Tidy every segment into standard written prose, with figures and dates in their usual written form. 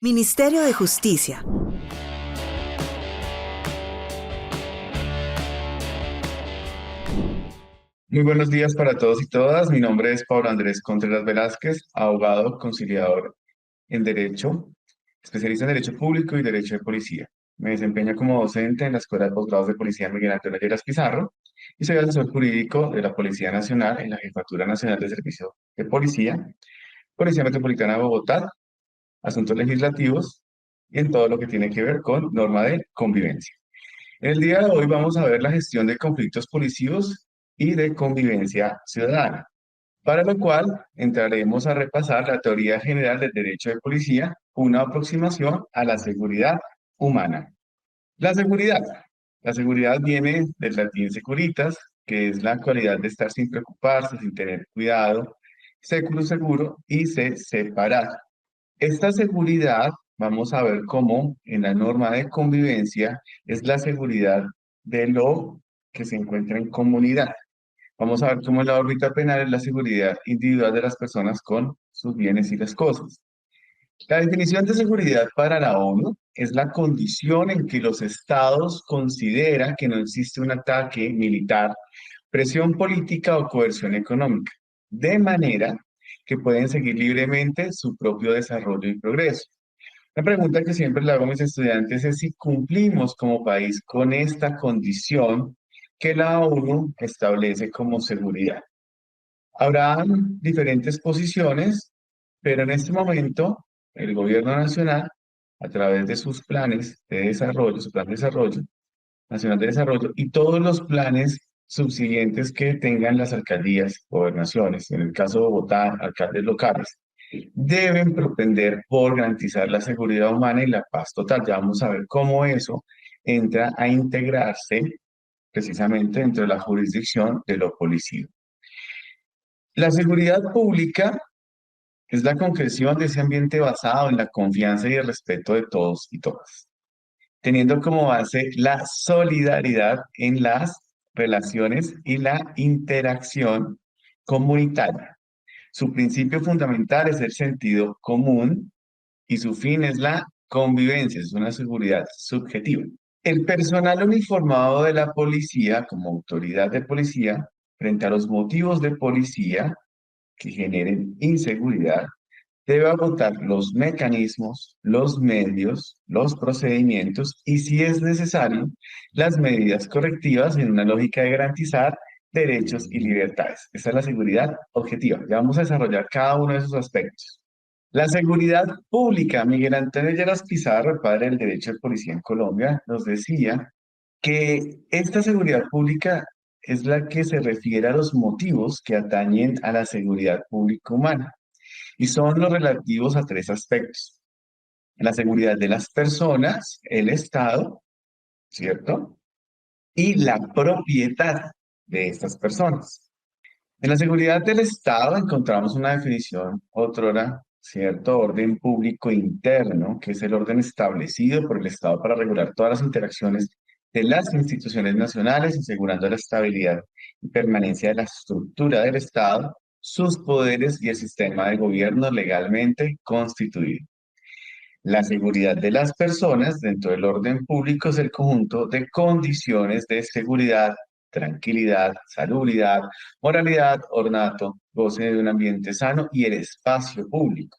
Ministerio de Justicia. Muy buenos días para todos y todas. Mi nombre es Pablo Andrés Contreras Velázquez, abogado conciliador en Derecho, especialista en Derecho Público y Derecho de Policía. Me desempeño como docente en la Escuela de Posgrados de Policía Miguel Antonio Lleras Pizarro y soy asesor jurídico de la Policía Nacional en la Jefatura Nacional de Servicio de Policía, Policía Metropolitana de Bogotá, asuntos legislativos y en todo lo que tiene que ver con norma de convivencia. En el día de hoy vamos a ver la gestión de conflictos policivos y de convivencia ciudadana, para lo cual entraremos a repasar la teoría general del derecho de policía, una aproximación a la seguridad humana. La seguridad. La seguridad viene del latín securitas, que es la cualidad de estar sin preocuparse, sin tener cuidado, securo, seguro y se separar. Esta seguridad, vamos a ver cómo en la norma de convivencia es la seguridad de lo que se encuentra en comunidad. Vamos a ver cómo en la órbita penal es la seguridad individual de las personas con sus bienes y las cosas. La definición de seguridad para la ONU es la condición en que los estados consideran que no existe un ataque militar, presión política o coerción económica, de manera que pueden seguir libremente su propio desarrollo y progreso. La pregunta que siempre le hago a mis estudiantes es si cumplimos como país con esta condición que la ONU establece como seguridad. Habrá diferentes posiciones, pero en este momento el gobierno nacional, a través de sus planes de desarrollo, su plan de desarrollo, nacional de desarrollo y todos los planes subsiguientes que tengan las alcaldías, gobernaciones, en el caso de Bogotá, alcaldes locales, deben propender por garantizar la seguridad humana y la paz total. Ya vamos a ver cómo eso entra a integrarse precisamente dentro de la jurisdicción de lo policial. La seguridad pública es la concreción de ese ambiente basado en la confianza y el respeto de todos y todas, teniendo como base la solidaridad en las relaciones y la interacción comunitaria. Su principio fundamental es el sentido común y su fin es la convivencia, es una seguridad subjetiva. El personal uniformado de la policía, como autoridad de policía, frente a los motivos de policía que generen inseguridad, debe agotar los mecanismos, los medios, los procedimientos y, si es necesario, las medidas correctivas en una lógica de garantizar derechos y libertades. Esta es la seguridad objetiva. Ya vamos a desarrollar cada uno de esos aspectos. La seguridad pública. Miguel Antonio Lleras Pizarro, padre del derecho de policía en Colombia, nos decía que esta seguridad pública es la que se refiere a los motivos que atañen a la seguridad pública humana y son los relativos a tres aspectos: la seguridad de las personas, el Estado, ¿cierto? Y la propiedad de estas personas. En la seguridad del Estado encontramos una definición, otrora, ¿cierto? Orden público interno, que es el orden establecido por el Estado para regular todas las interacciones de las instituciones nacionales, asegurando la estabilidad y permanencia de la estructura del Estado, sus poderes y el sistema de gobierno legalmente constituido. La seguridad de las personas dentro del orden público es el conjunto de condiciones de seguridad, tranquilidad, salubridad, moralidad, ornato, goce de un ambiente sano y el espacio público,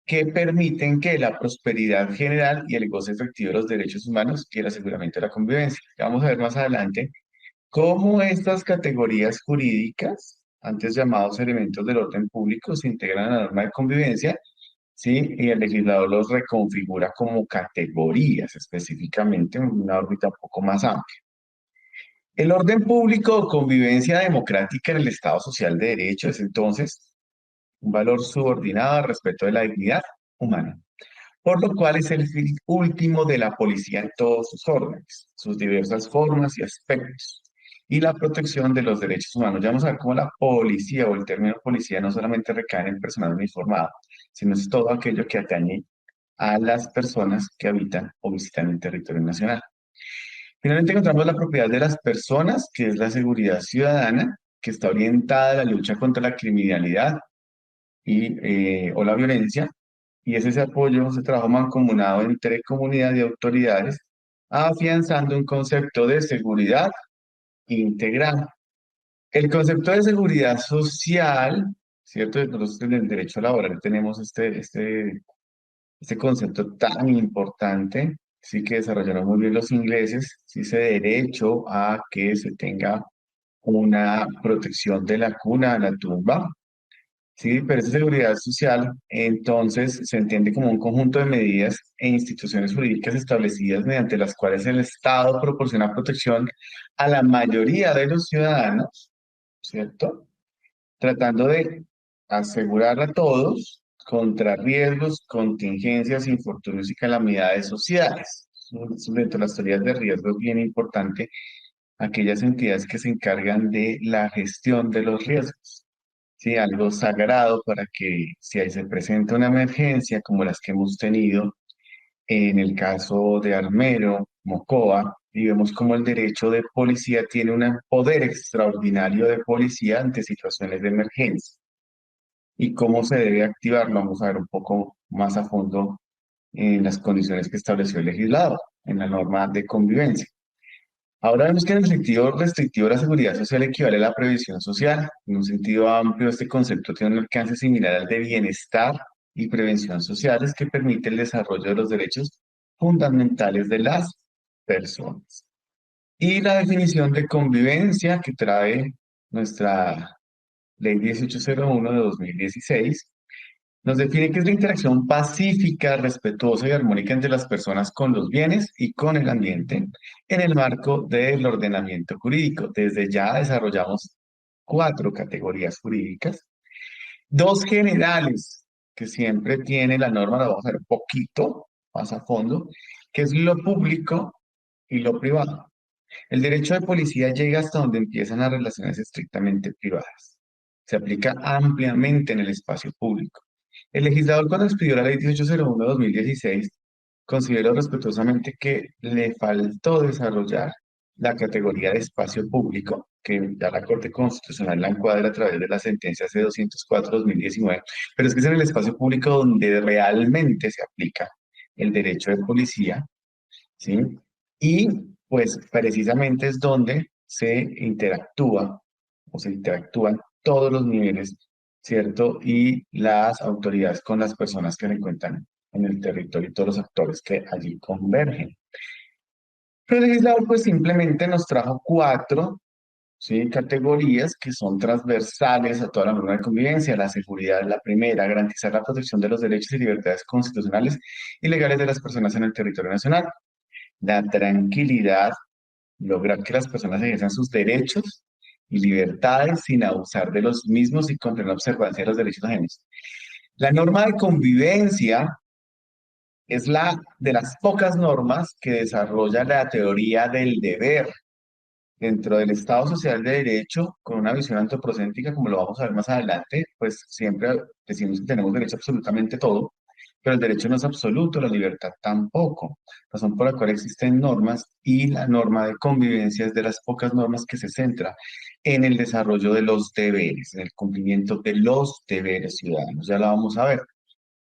que permiten que la prosperidad general y el goce efectivo de los derechos humanos y el aseguramiento de la convivencia. Ya vamos a ver más adelante cómo estas categorías jurídicas, antes llamados elementos del orden público, se integran a la norma de convivencia. Sí, y el legislador los reconfigura como categorías, específicamente en una órbita un poco más amplia. El orden público o convivencia democrática en el Estado social de derecho es entonces un valor subordinado al respeto de la dignidad humana, por lo cual es el fin último de la policía en todos sus órdenes, sus diversas formas y aspectos, y la protección de los derechos humanos. Ya vamos a ver cómo la policía o el término policía no solamente recae en el personal uniformado, sino es todo aquello que atañe a las personas que habitan o visitan el territorio nacional. Finalmente encontramos la propiedad de las personas, que es la seguridad ciudadana, que está orientada a la lucha contra la criminalidad o la violencia, y es ese apoyo, ese trabajo mancomunado entre comunidad y autoridades, afianzando un concepto de seguridad integral. El concepto de seguridad social, ¿cierto? Nosotros en el derecho laboral tenemos este concepto tan importante, sí que desarrollaron muy bien los ingleses, sí, ese derecho a que se tenga una protección de la cuna a la tumba, sí, pero esa seguridad social entonces se entiende como un conjunto de medidas e instituciones jurídicas establecidas mediante las cuales el Estado proporciona protección a la mayoría de los ciudadanos, ¿cierto? Tratando de asegurar a todos contra riesgos, contingencias, infortunios y calamidades sociales. Dentro de las teorías de riesgo es bien importante aquellas entidades que se encargan de la gestión de los riesgos. Sí, algo sagrado para que si ahí se presenta una emergencia como las que hemos tenido en el caso de Armero, Mocoa, y vemos como el derecho de policía tiene un poder extraordinario de policía ante situaciones de emergencia. ¿Y cómo se debe activar? Vamos a ver un poco más a fondo en las condiciones que estableció el legislador en la norma de convivencia. Ahora vemos que en el sentido restrictivo la seguridad social equivale a la previsión social. En un sentido amplio, este concepto tiene un alcance similar al de bienestar y prevención sociales que permite el desarrollo de los derechos fundamentales de las personas. Y la definición de convivencia que trae nuestra Ley 1801 de 2016 nos define que es la interacción pacífica, respetuosa y armónica entre las personas con los bienes y con el ambiente en el marco del ordenamiento jurídico. Desde ya desarrollamos cuatro categorías jurídicas, dos generales que siempre tiene la norma, la vamos a ver un poquito más a fondo, que es lo público y lo privado. El derecho de policía llega hasta donde empiezan las relaciones estrictamente privadas. Se aplica ampliamente en el espacio público. El legislador, cuando expidió la Ley 1801 de 2016, consideró respetuosamente que le faltó desarrollar la categoría de espacio público, que ya la Corte Constitucional la encuadra a través de la sentencia C-204-2019, pero es que es en el espacio público donde realmente se aplica el derecho de policía, ¿sí? Y pues precisamente es donde se interactúa o se interactúan todos los niveles, ¿cierto? Y las autoridades con las personas que se encuentran en el territorio y todos los actores que allí convergen. Pero el legislador pues simplemente nos trajo cuatro, ¿sí?, categorías que son transversales a toda la norma de convivencia. La seguridad es la primera, garantizar la protección de los derechos y libertades constitucionales y legales de las personas en el territorio nacional. La tranquilidad, lograr que las personas ejerzan sus derechos y libertades sin abusar de los mismos y contra la observancia de los derechos ajenos. La norma de convivencia es la de las pocas normas que desarrolla la teoría del deber dentro del Estado social de derecho, con una visión antropocéntrica, como lo vamos a ver más adelante. Pues siempre decimos que tenemos derecho a absolutamente todo, pero el derecho no es absoluto, la libertad tampoco, razón por la cual existen normas, y la norma de convivencia es de las pocas normas que se centra en el desarrollo de los deberes, en el cumplimiento de los deberes ciudadanos. Ya la vamos a ver.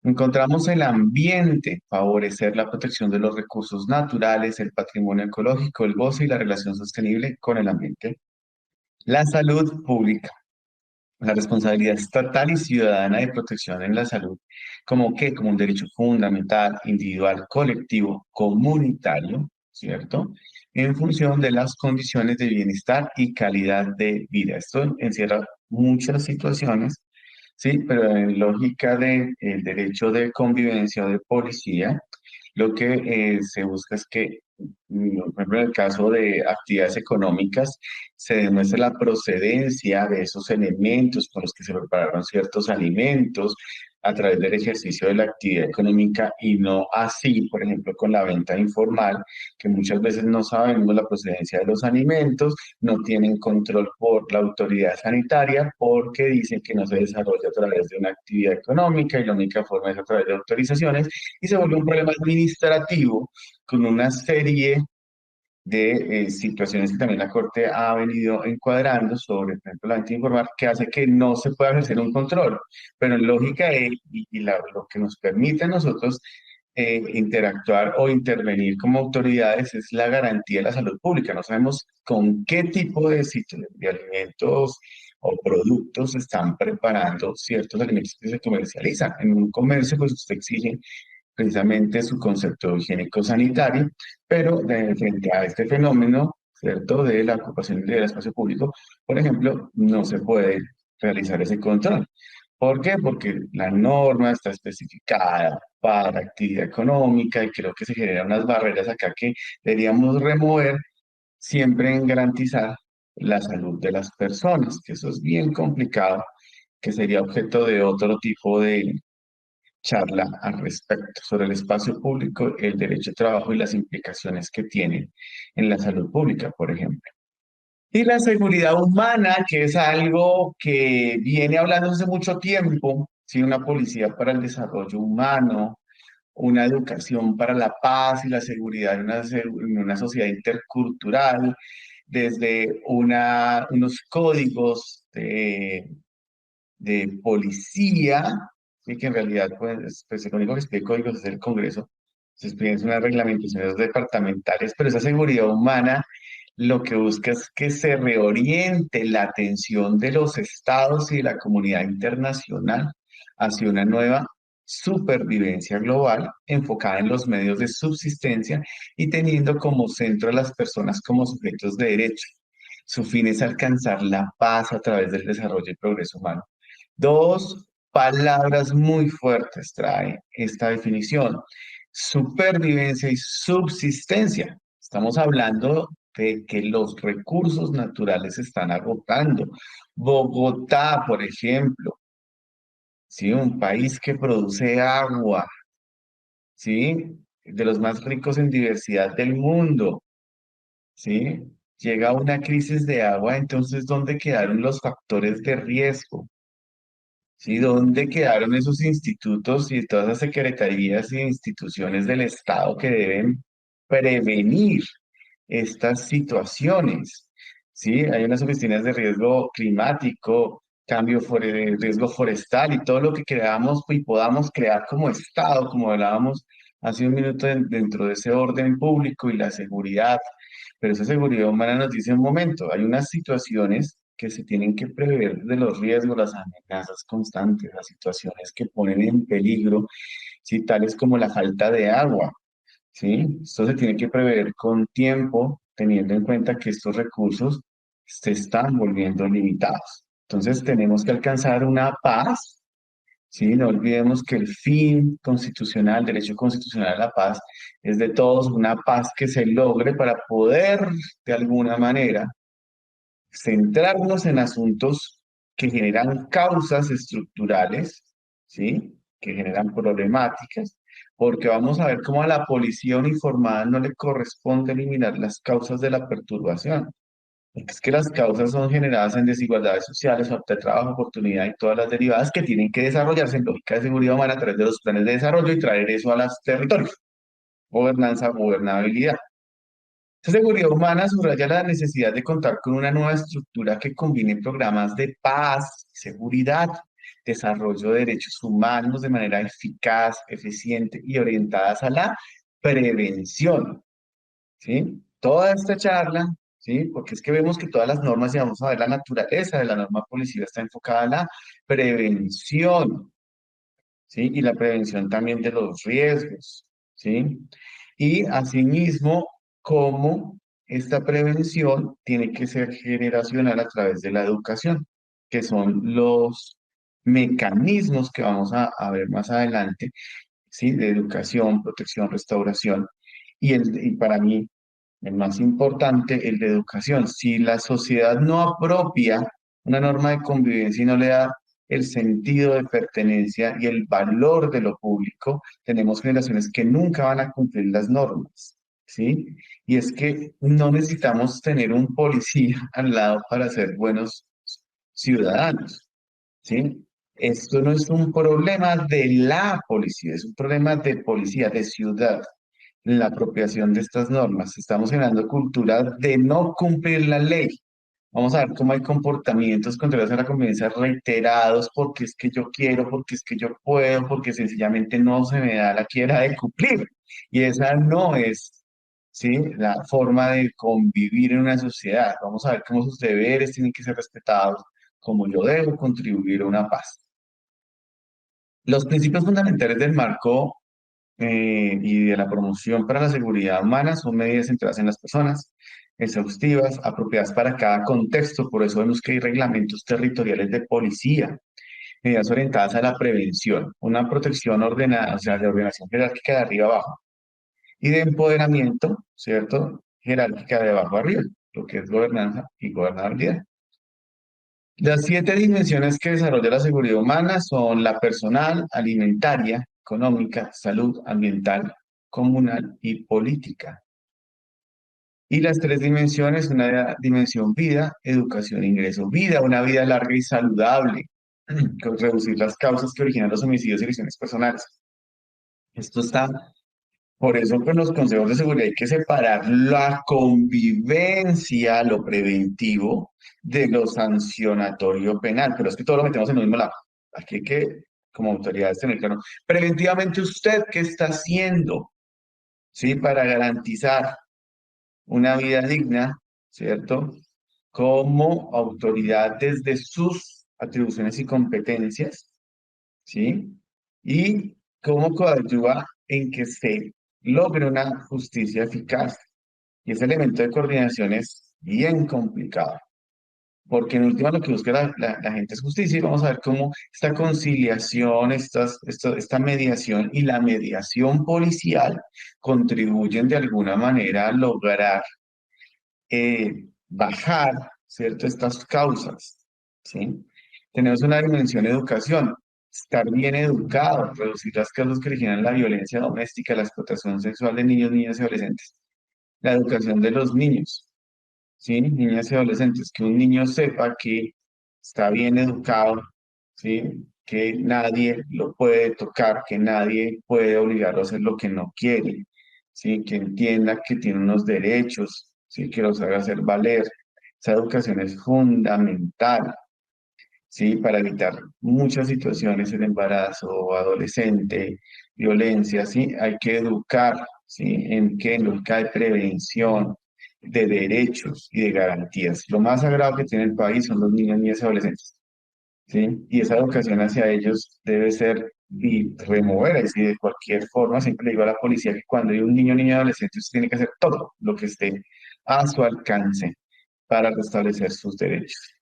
Encontramos el ambiente, favorecer la protección de los recursos naturales, el patrimonio ecológico, el goce y la relación sostenible con el ambiente. La salud pública, la responsabilidad estatal y ciudadana de protección en la salud, como que como un derecho fundamental, individual, colectivo, comunitario, ¿cierto? En función de las condiciones de bienestar y calidad de vida. Esto encierra muchas situaciones, sí, pero en lógica del derecho de convivencia o de policía, lo que se busca es que, por ejemplo, en el caso de actividades económicas, se demuestre la procedencia de esos elementos con los que se prepararon ciertos alimentos a través del ejercicio de la actividad económica, y no así, por ejemplo, con la venta informal, que muchas veces no sabemos la procedencia de los alimentos, no tienen control por la autoridad sanitaria porque dicen que no se desarrolla a través de una actividad económica y la única forma es a través de autorizaciones, y se vuelve un problema administrativo con una serie de situaciones que también la Corte ha venido encuadrando sobre, por ejemplo, la venta informal, que hace que no se pueda ejercer un control. Pero en lógica lo que nos permite a nosotros interactuar o intervenir como autoridades es la garantía de la salud pública. No sabemos con qué tipo de alimentos o productos se están preparando ciertos alimentos que se comercializan. En un comercio, pues usted exige precisamente su concepto higiénico-sanitario, pero frente a este fenómeno, ¿cierto?, de la ocupación del espacio público, por ejemplo, no se puede realizar ese control. ¿Por qué? Porque la norma está especificada para actividad económica y creo que se generan unas barreras acá que deberíamos remover siempre en garantizar la salud de las personas, que eso es bien complicado, que sería objeto de otro tipo de charla al respecto sobre el espacio público, el derecho de trabajo y las implicaciones que tienen en la salud pública, por ejemplo. Y la seguridad humana, que es algo que viene hablando hace mucho tiempo, ¿sí? Una policía para el desarrollo humano, una educación para la paz y la seguridad en una sociedad intercultural, desde unos códigos de policía, y que en realidad pues el único que expide códigos es el Congreso, se expiden unas reglamentaciones departamentales, pero esa seguridad humana lo que busca es que se reoriente la atención de los estados y de la comunidad internacional hacia una nueva supervivencia global enfocada en los medios de subsistencia y teniendo como centro a las personas como sujetos de derecho. Su fin es alcanzar la paz a través del desarrollo y progreso humano. Dos palabras muy fuertes trae esta definición: supervivencia y subsistencia. Estamos hablando de que los recursos naturales se están agotando. Bogotá, por ejemplo, ¿sí? Un país que produce agua, ¿sí? De los más ricos en diversidad del mundo, ¿sí? Llega una crisis de agua, entonces, ¿dónde quedaron los factores de riesgo? ¿Sí? ¿Dónde quedaron esos institutos y todas las secretarías y instituciones del Estado que deben prevenir estas situaciones? ¿Sí? Hay unas oficinas de riesgo climático, riesgo forestal y todo lo que creamos y podamos crear como Estado, como hablábamos hace un minuto dentro de ese orden público y la seguridad. Pero esa seguridad humana nos dice un momento, hay unas situaciones que se tienen que prever de los riesgos, las amenazas constantes, las situaciones que ponen en peligro, ¿sí? Tales como la falta de agua, ¿sí? Esto se tiene que prever con tiempo, teniendo en cuenta que estos recursos se están volviendo limitados. Entonces tenemos que alcanzar una paz, ¿sí? No olvidemos que el fin constitucional, el derecho constitucional a la paz, es de todos una paz que se logre para poder, de alguna manera, centrarnos en asuntos que generan causas estructurales, ¿sí? Que generan problemáticas, porque vamos a ver cómo a la policía uniformada no le corresponde eliminar las causas de la perturbación. Porque es que las causas son generadas en desigualdades sociales, falta de trabajo, oportunidad y todas las derivadas que tienen que desarrollarse en lógica de seguridad humana a través de los planes de desarrollo y traer eso a los territorios. Gobernanza, gobernabilidad. Esta seguridad humana subraya la necesidad de contar con una nueva estructura que combine programas de paz, seguridad, desarrollo de derechos humanos de manera eficaz, eficiente y orientadas a la prevención, ¿sí? Toda esta charla, ¿sí? Porque es que vemos que todas las normas, y vamos a ver la naturaleza de la norma policiva, está enfocada a la prevención, ¿sí? Y la prevención también de los riesgos, ¿sí? Y asimismo, cómo esta prevención tiene que ser generacional a través de la educación, que son los mecanismos que vamos a ver más adelante, ¿sí? De educación, protección, restauración. Y para mí, el más importante, el de educación. Si la sociedad no apropia una norma de convivencia y no le da el sentido de pertenencia y el valor de lo público, tenemos generaciones que nunca van a cumplir las normas, ¿sí? Y es que no necesitamos tener un policía al lado para ser buenos ciudadanos, ¿sí? Esto no es un problema de la policía, es un problema de policía, de ciudad. la apropiación de estas normas. Estamos generando cultura de no cumplir la ley. Vamos a ver cómo hay comportamientos contrarios a la convivencia reiterados, porque es que yo quiero, porque es que yo puedo, porque sencillamente no se me da la quiera de cumplir. Y esa no es, ¿sí?, la forma de convivir en una sociedad. Vamos a ver cómo sus deberes tienen que ser respetados, cómo yo debo contribuir a una paz. Los principios fundamentales del marco y de la promoción para la seguridad humana son medidas centradas en las personas, exhaustivas, apropiadas para cada contexto. Por eso vemos que hay reglamentos territoriales de policía, medidas orientadas a la prevención, una protección ordenada, o sea, de ordenación jerárquica de arriba abajo, y de empoderamiento, ¿cierto? Jerárquica de abajo arriba, lo que es gobernanza y gobernabilidad. Las 7 dimensiones que desarrolla la seguridad humana son la personal, alimentaria, económica, salud, ambiental, comunal y política. Y las 3 dimensiones, una dimensión vida, educación, ingreso, vida, una vida larga y saludable, con reducir las causas que originan los homicidios y lesiones personales. Esto está, por eso con los consejos de seguridad hay que separar la convivencia, lo preventivo, de lo sancionatorio penal, pero es que todo lo metemos en el mismo lado. Aquí hay que, como autoridades, tener claro, preventivamente usted, ¿qué está haciendo? ¿Sí? Para garantizar una vida digna, ¿cierto? Como autoridad desde sus atribuciones y competencias, ¿sí? Y cómo coadyuva en que se logre una justicia eficaz. Y ese elemento de coordinación es bien complicado, porque en última lo que busca la gente es justicia y vamos a ver cómo esta conciliación, esta mediación y la mediación policial contribuyen de alguna manera a lograr bajar, ¿cierto?, estas causas, ¿sí? Tenemos una dimensión educación, estar bien educado, reducir las causas que originan la violencia doméstica, la explotación sexual de niños, niñas y adolescentes. La educación de los niños, ¿sí? Niñas y adolescentes, que un niño sepa que está bien educado, ¿sí? Que nadie lo puede tocar, que nadie puede obligarlo a hacer lo que no quiere, ¿sí? Que entienda que tiene unos derechos, ¿sí? Que los haga hacer valer. Esa educación es fundamental, ¿sí? Para evitar muchas situaciones, el embarazo adolescente, violencia, ¿sí? Hay que educar, ¿sí? ¿En qué? En lógica de prevención, de derechos y de garantías. Lo más sagrado que tiene el país son los niños, niñas y adolescentes, ¿sí? Y esa educación hacia ellos debe ser y remover, es decir, de cualquier forma, siempre le digo a la policía que cuando hay un niño, niña, adolescente, usted tiene que hacer todo lo que esté a su alcance para restablecer sus derechos.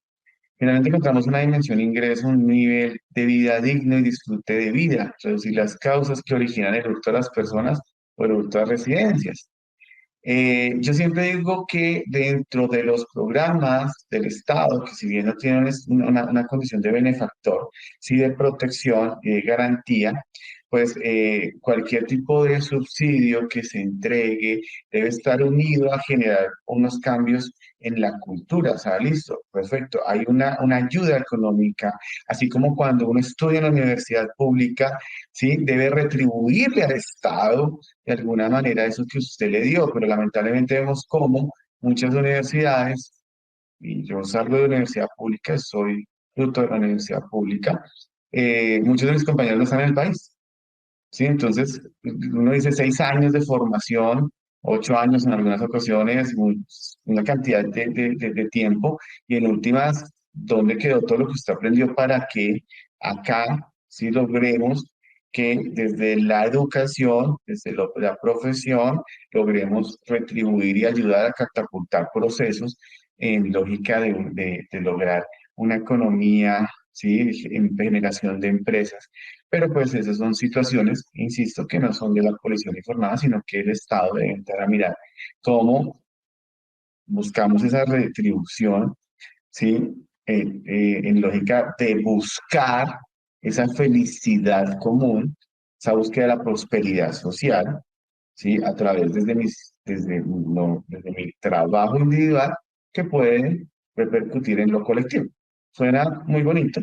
Finalmente encontramos una dimensión ingreso, un nivel de vida digno y disfrute de vida, reducir las causas que originan el hurto a las personas o el hurto a residencias. Yo siempre digo que dentro de los programas del Estado, que si bien no tienen una condición de benefactor, sí de protección y de garantía, pues cualquier tipo de subsidio que se entregue debe estar unido a generar unos cambios en la cultura. O sea, listo, perfecto. Hay una ayuda económica, así como cuando uno estudia en la universidad pública, ¿sí? Debe retribuirle al Estado de alguna manera eso que usted le dio, pero lamentablemente vemos cómo muchas universidades, y yo salgo de universidad pública, soy fruto de la universidad pública, muchos de mis compañeros no están en el país, ¿sí? Entonces, uno dice 6 años de formación, 8 años en algunas ocasiones, una cantidad de tiempo, y en últimas, ¿dónde quedó todo lo que usted aprendió para que acá sí logremos que desde la educación, desde la profesión, logremos retribuir y ayudar a catapultar procesos en lógica de lograr una economía, ¿sí?, en generación de empresas? Pero pues esas son situaciones, insisto, que no son de la policía uniformada, sino que el Estado debe entrar a mirar cómo buscamos esa retribución, ¿sí? En lógica de buscar esa felicidad común, esa búsqueda de la prosperidad social, ¿sí? A través desde mi trabajo individual que puede repercutir en lo colectivo. Suena muy bonito,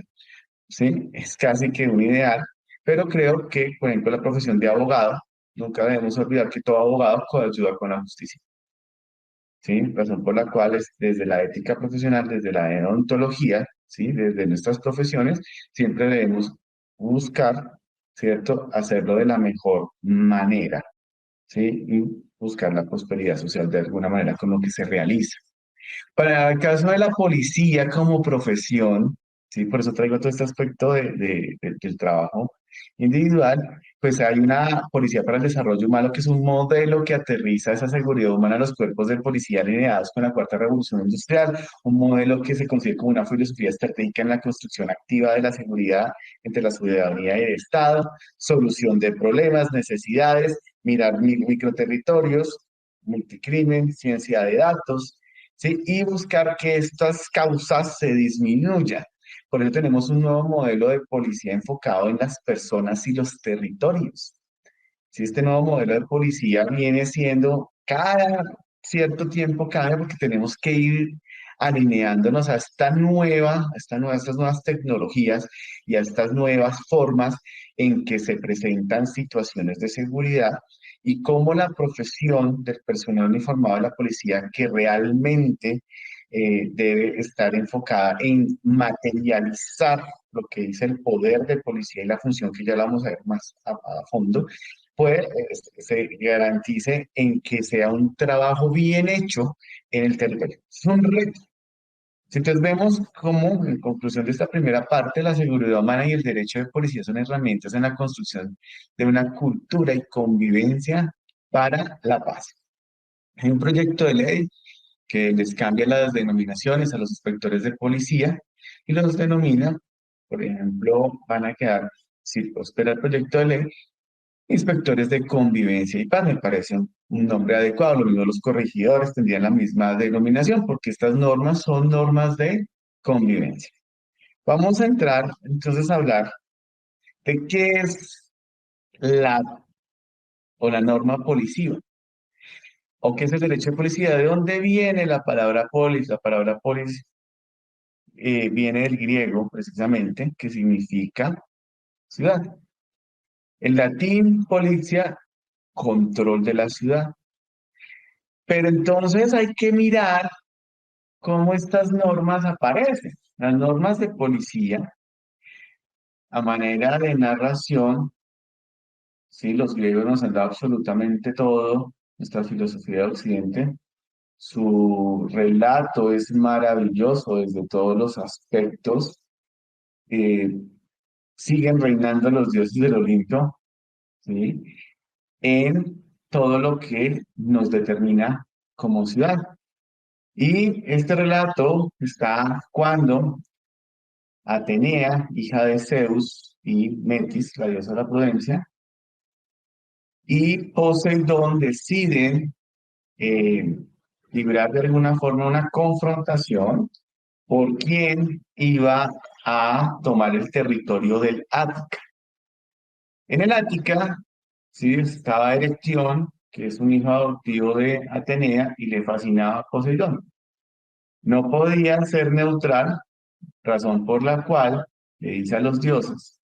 ¿sí? Es casi que un ideal, pero creo que, por ejemplo, la profesión de abogado nunca debemos olvidar que todo abogado coayuda con la justicia. ¿Sí? Razón por la cual es desde la ética profesional, desde la deontología, ¿sí? Desde nuestras profesiones, siempre debemos buscar, ¿cierto? Hacerlo de la mejor manera, ¿sí? Y buscar la prosperidad social de alguna manera con lo que se realiza. Para el caso de la policía como profesión, sí, por eso traigo todo este aspecto del trabajo individual, pues hay una policía para el desarrollo humano que es un modelo que aterriza esa seguridad humana a los cuerpos de policía alineados con la cuarta revolución industrial, un modelo que se considera como una filosofía estratégica en la construcción activa de la seguridad entre la ciudadanía y el Estado, solución de problemas, necesidades, mirar microterritorios, multicrimen, ciencia de datos, ¿sí? Y buscar que estas causas se disminuyan. Por eso tenemos un nuevo modelo de policía enfocado en las personas y los territorios. Si este nuevo modelo de policía viene siendo cada cierto tiempo, cada porque tenemos que ir alineándonos a estas nuevas tecnologías y a estas nuevas formas en que se presentan situaciones de seguridad y cómo la profesión del personal uniformado de la policía que realmente debe estar enfocada en materializar lo que dice el poder de policía y la función que ya la vamos a ver más a fondo, pues se garantice en que sea un trabajo bien hecho en el territorio. Es un reto. Entonces vemos cómo, en conclusión de esta primera parte, la seguridad humana y el derecho de policía son herramientas en la construcción de una cultura y convivencia para la paz. Hay un proyecto de ley que les cambia las denominaciones a los inspectores de policía y los denomina, por ejemplo, van a quedar, si prospera el proyecto de ley, inspectores de convivencia y paz. Me parece un nombre adecuado. Lo mismo los corregidores tendrían la misma denominación porque estas normas son normas de convivencia. Vamos a entrar entonces a hablar de qué es la o la norma policiva o qué es el derecho de policía. ¿De dónde viene la palabra polis? La palabra polis viene del griego precisamente, que significa ciudad. En latín, policia, control de la ciudad. Pero entonces hay que mirar cómo estas normas aparecen. Las normas de policía, a manera de narración, sí, los griegos nos han dado absolutamente todo, nuestra filosofía de Occidente. Su relato es maravilloso desde todos los aspectos. Eh, Siguen reinando los dioses del Olimpo, ¿sí? En todo lo que nos determina como ciudad. Y este relato está cuando Atenea, hija de Zeus y Metis, la diosa de la prudencia, y Poseidón deciden eh, librar de alguna forma una confrontación por quién iba a tomar el territorio del Ática. En el Ática, sí, estaba Erectión, que es un hijo adoptivo de Atenea, y le fascinaba a Poseidón. No podía ser neutral, razón por la cual le dice a los dioses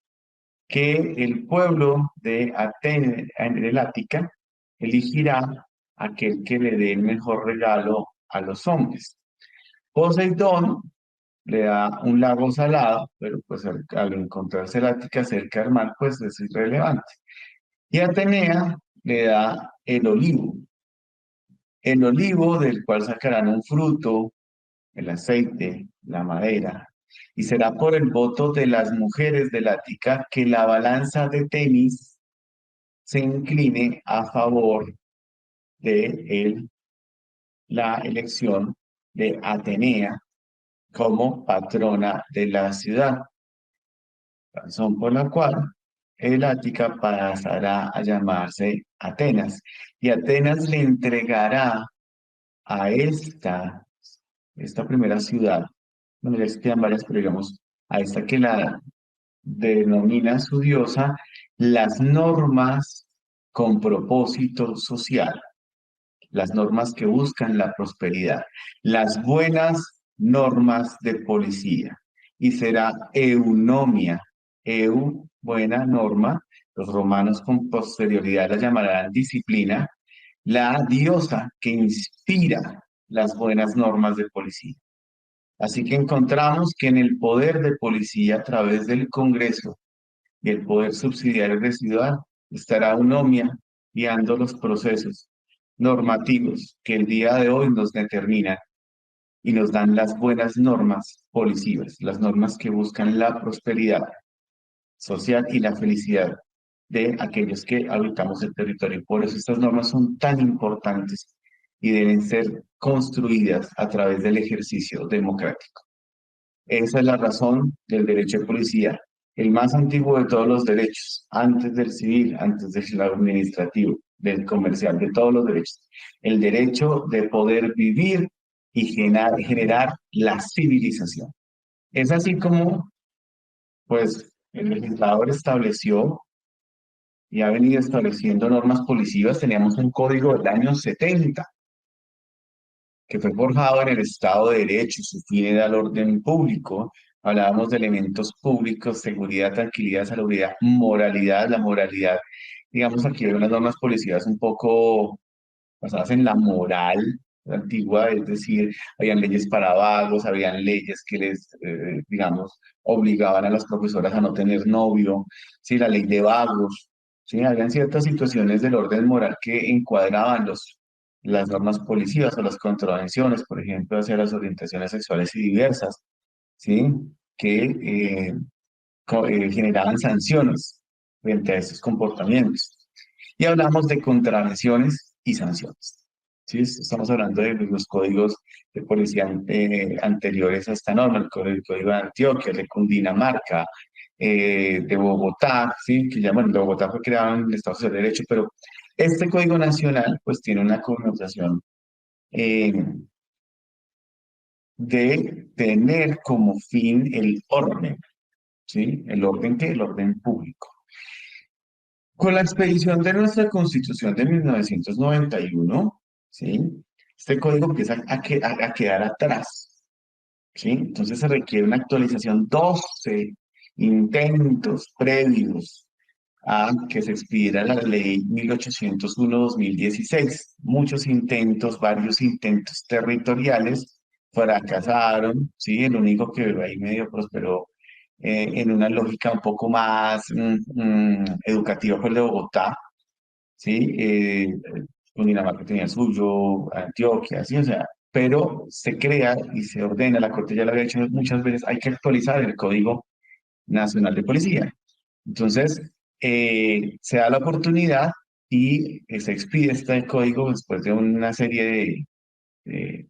que el pueblo de Atenas, en el Ática, elegirá aquel que le dé el mejor regalo a los hombres. Poseidón le da un lago salado, pero pues al encontrarse el Ática cerca del mar, pues es irrelevante. Y Atenea le da el olivo del cual sacarán un fruto, el aceite, la madera, y será por el voto de las mujeres del Ática que la balanza de Temis se incline a favor de la elección de Atenea como patrona de la ciudad, razón por la cual el Ática pasará a llamarse Atenas, y Atenas le entregará a esta primera ciudad, bueno, ya quedan varias, pero digamos, a esta que la denomina su diosa, las normas con propósito social, las normas que buscan la prosperidad, las buenas normas de policía, y será eunomia, buena norma, Los romanos con posterioridad la llamarán disciplina, la diosa que inspira las buenas normas de policía. Así que encontramos que en el poder de policía a través del Congreso y el poder subsidiario residual estará UNOMIA guiando los procesos normativos que el día de hoy nos determinan y nos dan las buenas normas policivas, las normas que buscan la prosperidad social y la felicidad de aquellos que habitamos el territorio. Por eso estas normas son tan importantes y deben ser construidas a través del ejercicio democrático. Esa es la razón del derecho de policía, el más antiguo de todos los derechos, antes del civil, antes del administrativo, del comercial, de todos los derechos. El derecho de poder vivir y generar la civilización. Es así como, pues, el legislador estableció y ha venido estableciendo normas policivas. Teníamos un código del año 70 que fue forjado en el Estado de Derecho, su fin era el orden público. Hablábamos de elementos públicos, seguridad, tranquilidad, salubridad, moralidad. La moralidad, digamos, aquí hay unas normas policivas un poco basadas en la moral antigua, es decir, habían leyes para vagos, habían leyes que les, digamos, obligaban a las profesoras a no tener novio, ¿sí? La ley de vagos, ¿sí? Habían ciertas situaciones del orden moral que encuadraban las normas policivas o las contravenciones, por ejemplo, hacia las orientaciones sexuales y diversas, ¿sí? Que generaban sanciones frente a estos comportamientos. Y hablamos de contravenciones y sanciones. ¿Sí? Estamos hablando de los códigos de policía anteriores a esta norma, el código de Antioquia, el de Cundinamarca, de Bogotá, ¿sí? Que ya, bueno, de Bogotá fue creado en el Estado de Derecho, pero este código nacional pues tiene una connotación eh, de tener como fin el orden, ¿sí? ¿El orden qué? El orden público. Con la expedición de nuestra Constitución de 1991, ¿sí? Este código empieza a quedar atrás, ¿sí? Entonces se requiere una actualización, 12 intentos previos a que se expidiera la ley 1801-2016. Muchos intentos, varios intentos territoriales fracasaron, ¿sí? El único que ahí medio prosperó en una lógica un poco más educativa fue el de Bogotá, ¿sí? Cundinamarca tenía el suyo, Antioquia, ¿sí? O sea, pero se crea y se ordena, la Corte ya lo había hecho muchas veces, hay que actualizar el Código Nacional de Policía. Entonces, se da la oportunidad y se expide este código después de una serie de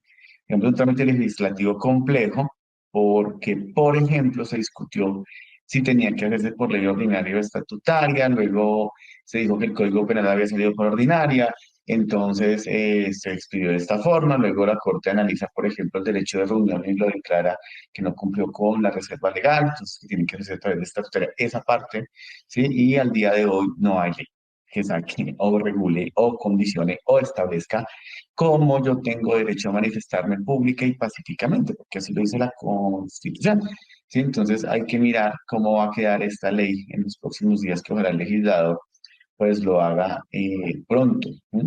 ejemplo, un trámite legislativo complejo, porque, por ejemplo, se discutió si tenía que hacerse por ley ordinaria o estatutaria, luego se dijo que el Código Penal había salido por ordinaria, entonces se expidió de esta forma, luego la Corte analiza, por ejemplo, el derecho de reunión y lo declara que no cumplió con la reserva legal, entonces que tiene que hacerse a través de estatutaria esa parte, ¿sí? Y al día de hoy no hay ley que saque o regule o condicione o establezca cómo yo tengo derecho a manifestarme pública y pacíficamente, porque así lo dice la Constitución. ¿Sí? Entonces hay que mirar cómo va a quedar esta ley en los próximos días, que ojalá el legislador pues lo haga pronto. ¿Sí?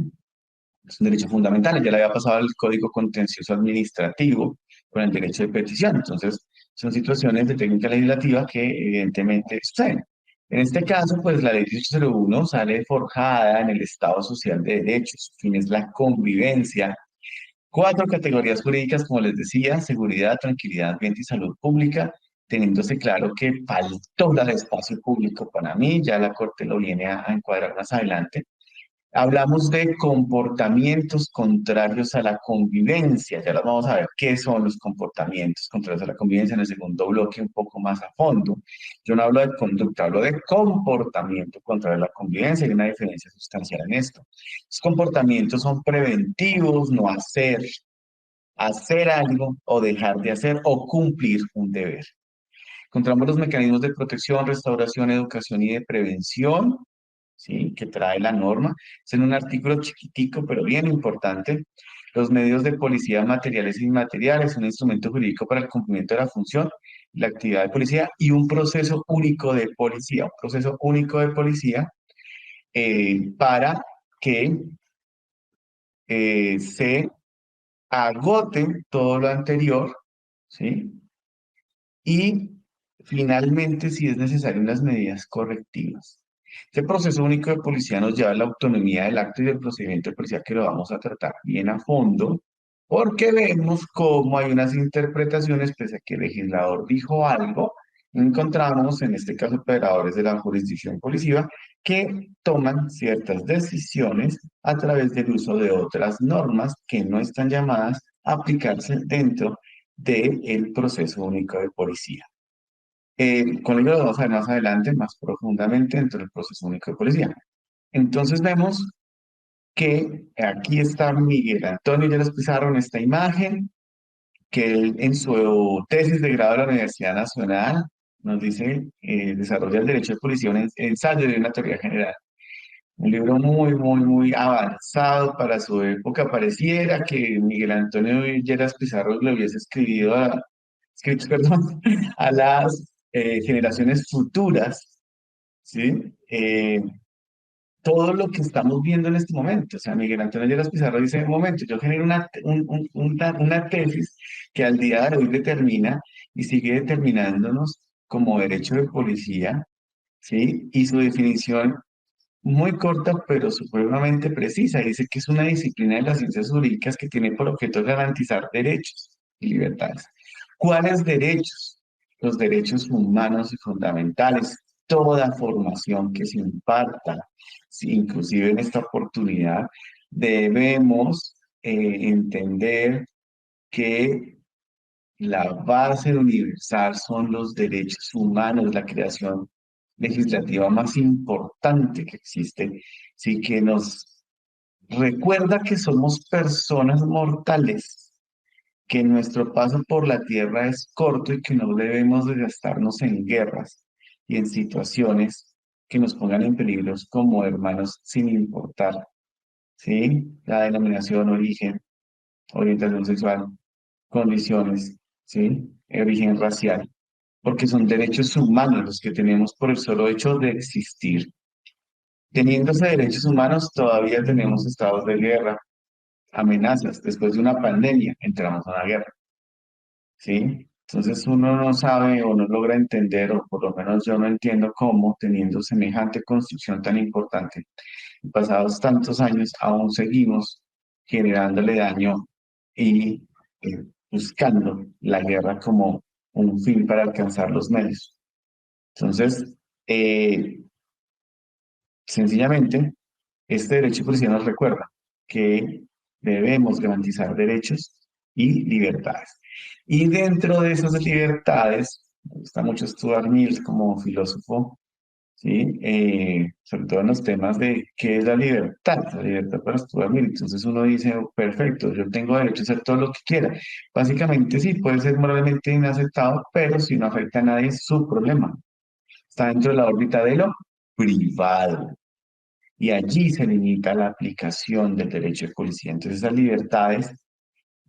Es un derecho fundamental, ya le había pasado al Código Contencioso Administrativo con el derecho de petición. Entonces, son situaciones de técnica legislativa que evidentemente suceden. En este caso, pues la ley 1801 sale forjada en el Estado Social de Derecho. Su fin es la convivencia. Cuatro categorías jurídicas, como les decía: seguridad, tranquilidad, ambiente y salud pública, teniéndose claro que faltó el espacio público para mí, ya la Corte lo viene a encuadrar más adelante. Hablamos de comportamientos contrarios a la convivencia. Ya los vamos a ver qué son los comportamientos contrarios a la convivencia en el segundo bloque un poco más a fondo. Yo no hablo de conducta, hablo de comportamiento contrario a la convivencia. Hay una diferencia sustancial en esto. Los comportamientos son preventivos, no hacer, hacer algo o dejar de hacer o cumplir un deber. Encontramos los mecanismos de protección, restauración, educación y de prevención, ¿sí? Que trae la norma. Es en un artículo chiquitico, pero bien importante. Los medios de policía materiales e inmateriales, un instrumento jurídico para el cumplimiento de la función la actividad de policía y un proceso único de policía, para que se agote todo lo anterior, ¿sí? Y finalmente, si es necesario, unas medidas correctivas. Este proceso único de policía nos lleva a la autonomía del acto y del procedimiento de policía que lo vamos a tratar bien a fondo, porque vemos cómo hay unas interpretaciones, pese a que el legislador dijo algo, encontramos en este caso operadores de la jurisdicción policiva que toman ciertas decisiones a través del uso de otras normas que no están llamadas a aplicarse dentro del proceso único de policía. Con ello lo vamos a ver más adelante, más profundamente dentro del proceso único de policía. Entonces vemos que aquí está Miguel Antonio Lleras Pizarro en esta imagen, que él en su tesis de grado de la Universidad Nacional nos dice, desarrolla el derecho de policía, un ensayo de una teoría general. Un libro muy, muy, muy avanzado para su época. Pareciera que Miguel Antonio Lleras Pizarro le hubiese escrito, perdón, a las generaciones futuras, ¿sí? Todo lo que estamos viendo en este momento. O sea, Miguel Antonio Lleras Pizarro dice, un momento, yo genero una tesis que al día de hoy determina y sigue determinándonos como derecho de policía, ¿sí? Y su definición muy corta, pero supremamente precisa. Dice que es una disciplina de las ciencias jurídicas que tiene por objeto garantizar derechos y libertades. ¿Cuáles derechos? Los derechos humanos y fundamentales. Toda formación que se imparta, sí, inclusive en esta oportunidad, debemos entender que la base universal son los derechos humanos, la creación legislativa más importante que existe, sí que nos recuerda que somos personas mortales, que nuestro paso por la tierra es corto y que no debemos de gastarnos en guerras y en situaciones que nos pongan en peligros como hermanos sin importar, ¿sí? La denominación, origen, orientación sexual, condiciones, ¿sí? Origen racial, porque son derechos humanos los que tenemos por el solo hecho de existir. Teniéndose derechos humanos, todavía tenemos estados de guerra, amenazas. Después de una pandemia, entramos a una guerra, ¿sí? Entonces uno no sabe o no logra entender, o por lo menos yo no entiendo cómo, teniendo semejante construcción tan importante, pasados tantos años, aún seguimos generándole daño y buscando la guerra como un fin para alcanzar los medios. Entonces, eh, sencillamente, este derecho policial nos recuerda que debemos garantizar derechos y libertades. Y dentro de esas libertades, me gusta mucho Stuart Mill como filósofo, ¿sí? Sobre todo en los temas de qué es la libertad para Stuart Mill. Entonces uno dice, "Oh, perfecto, yo tengo derecho a hacer todo lo que quiera". Básicamente sí, puede ser moralmente inaceptado, pero si no afecta a nadie, es su problema. Está dentro de la órbita de lo privado. Y allí se limita la aplicación del derecho de policía. Entonces esas libertades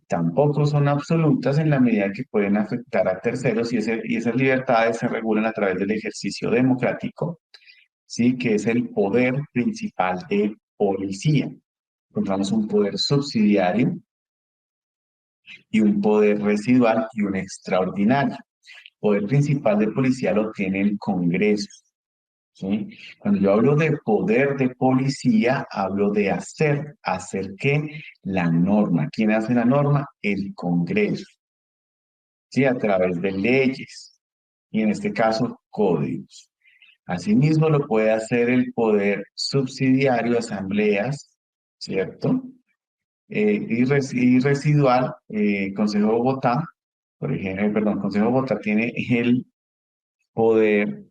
tampoco son absolutas en la medida que pueden afectar a terceros y esas libertades se regulan a través del ejercicio democrático, ¿sí? Que es el poder principal de policía. Encontramos un poder subsidiario y un poder residual y un extraordinario. El poder principal de policía lo tiene el Congreso, ¿sí? Cuando yo hablo de poder de policía, hablo de hacer qué, la norma. ¿Quién hace la norma? El Congreso, ¿sí? A través de leyes y en este caso códigos. Asimismo lo puede hacer el poder subsidiario, asambleas, ¿cierto? Y residual, Consejo de Bogotá, por ejemplo, perdón, Consejo de Bogotá tiene el poder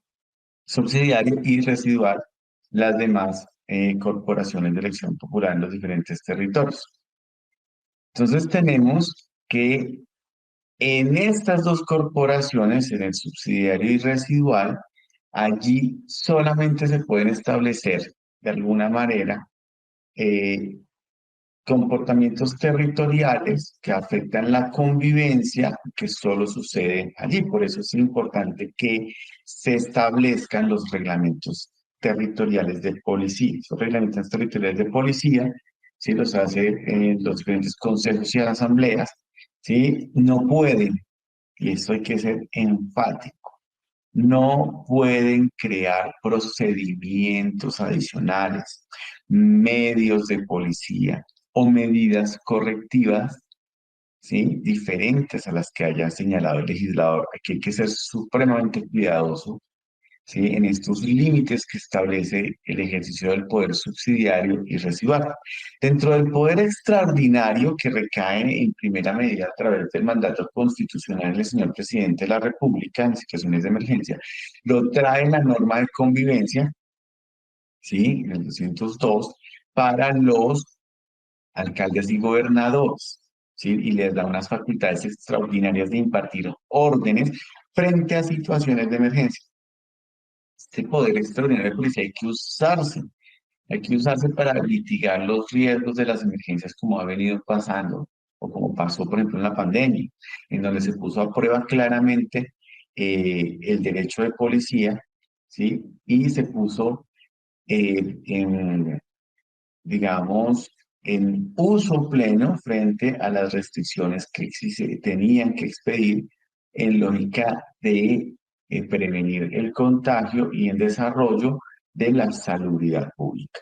subsidiario y residual las demás corporaciones de elección popular en los diferentes territorios. Entonces tenemos que en estas dos corporaciones, en el subsidiario y residual, allí solamente se pueden establecer de alguna manera eh, comportamientos territoriales que afectan la convivencia, que solo suceden allí. Por eso es importante que se establezcan los reglamentos territoriales de policía. Esos reglamentos territoriales de policía, ¿sí? Los hace los diferentes consejos y asambleas, ¿sí? No pueden, y esto hay que ser enfático, no pueden crear procedimientos adicionales, medios de policía o medidas correctivas, ¿sí? Diferentes a las que haya señalado el legislador. Aquí hay que ser supremamente cuidadoso, ¿sí? En estos límites que establece el ejercicio del poder subsidiario y residual. Dentro del poder extraordinario que recae en primera medida a través del mandato constitucional del señor presidente de la República en situaciones de emergencia, lo trae la norma de convivencia, ¿sí? En el 202, para los alcaldes y gobernadores, ¿sí? Y les da unas facultades extraordinarias de impartir órdenes frente a situaciones de emergencia. Este poder extraordinario de policía hay que usarse para mitigar los riesgos de las emergencias como ha venido pasando o como pasó, por ejemplo, en la pandemia, en donde se puso a prueba claramente el derecho de policía, ¿sí? Y se puso en, digamos, en uso pleno frente a las restricciones que se tenían que expedir en lógica de prevenir el contagio y en desarrollo de la salubridad pública.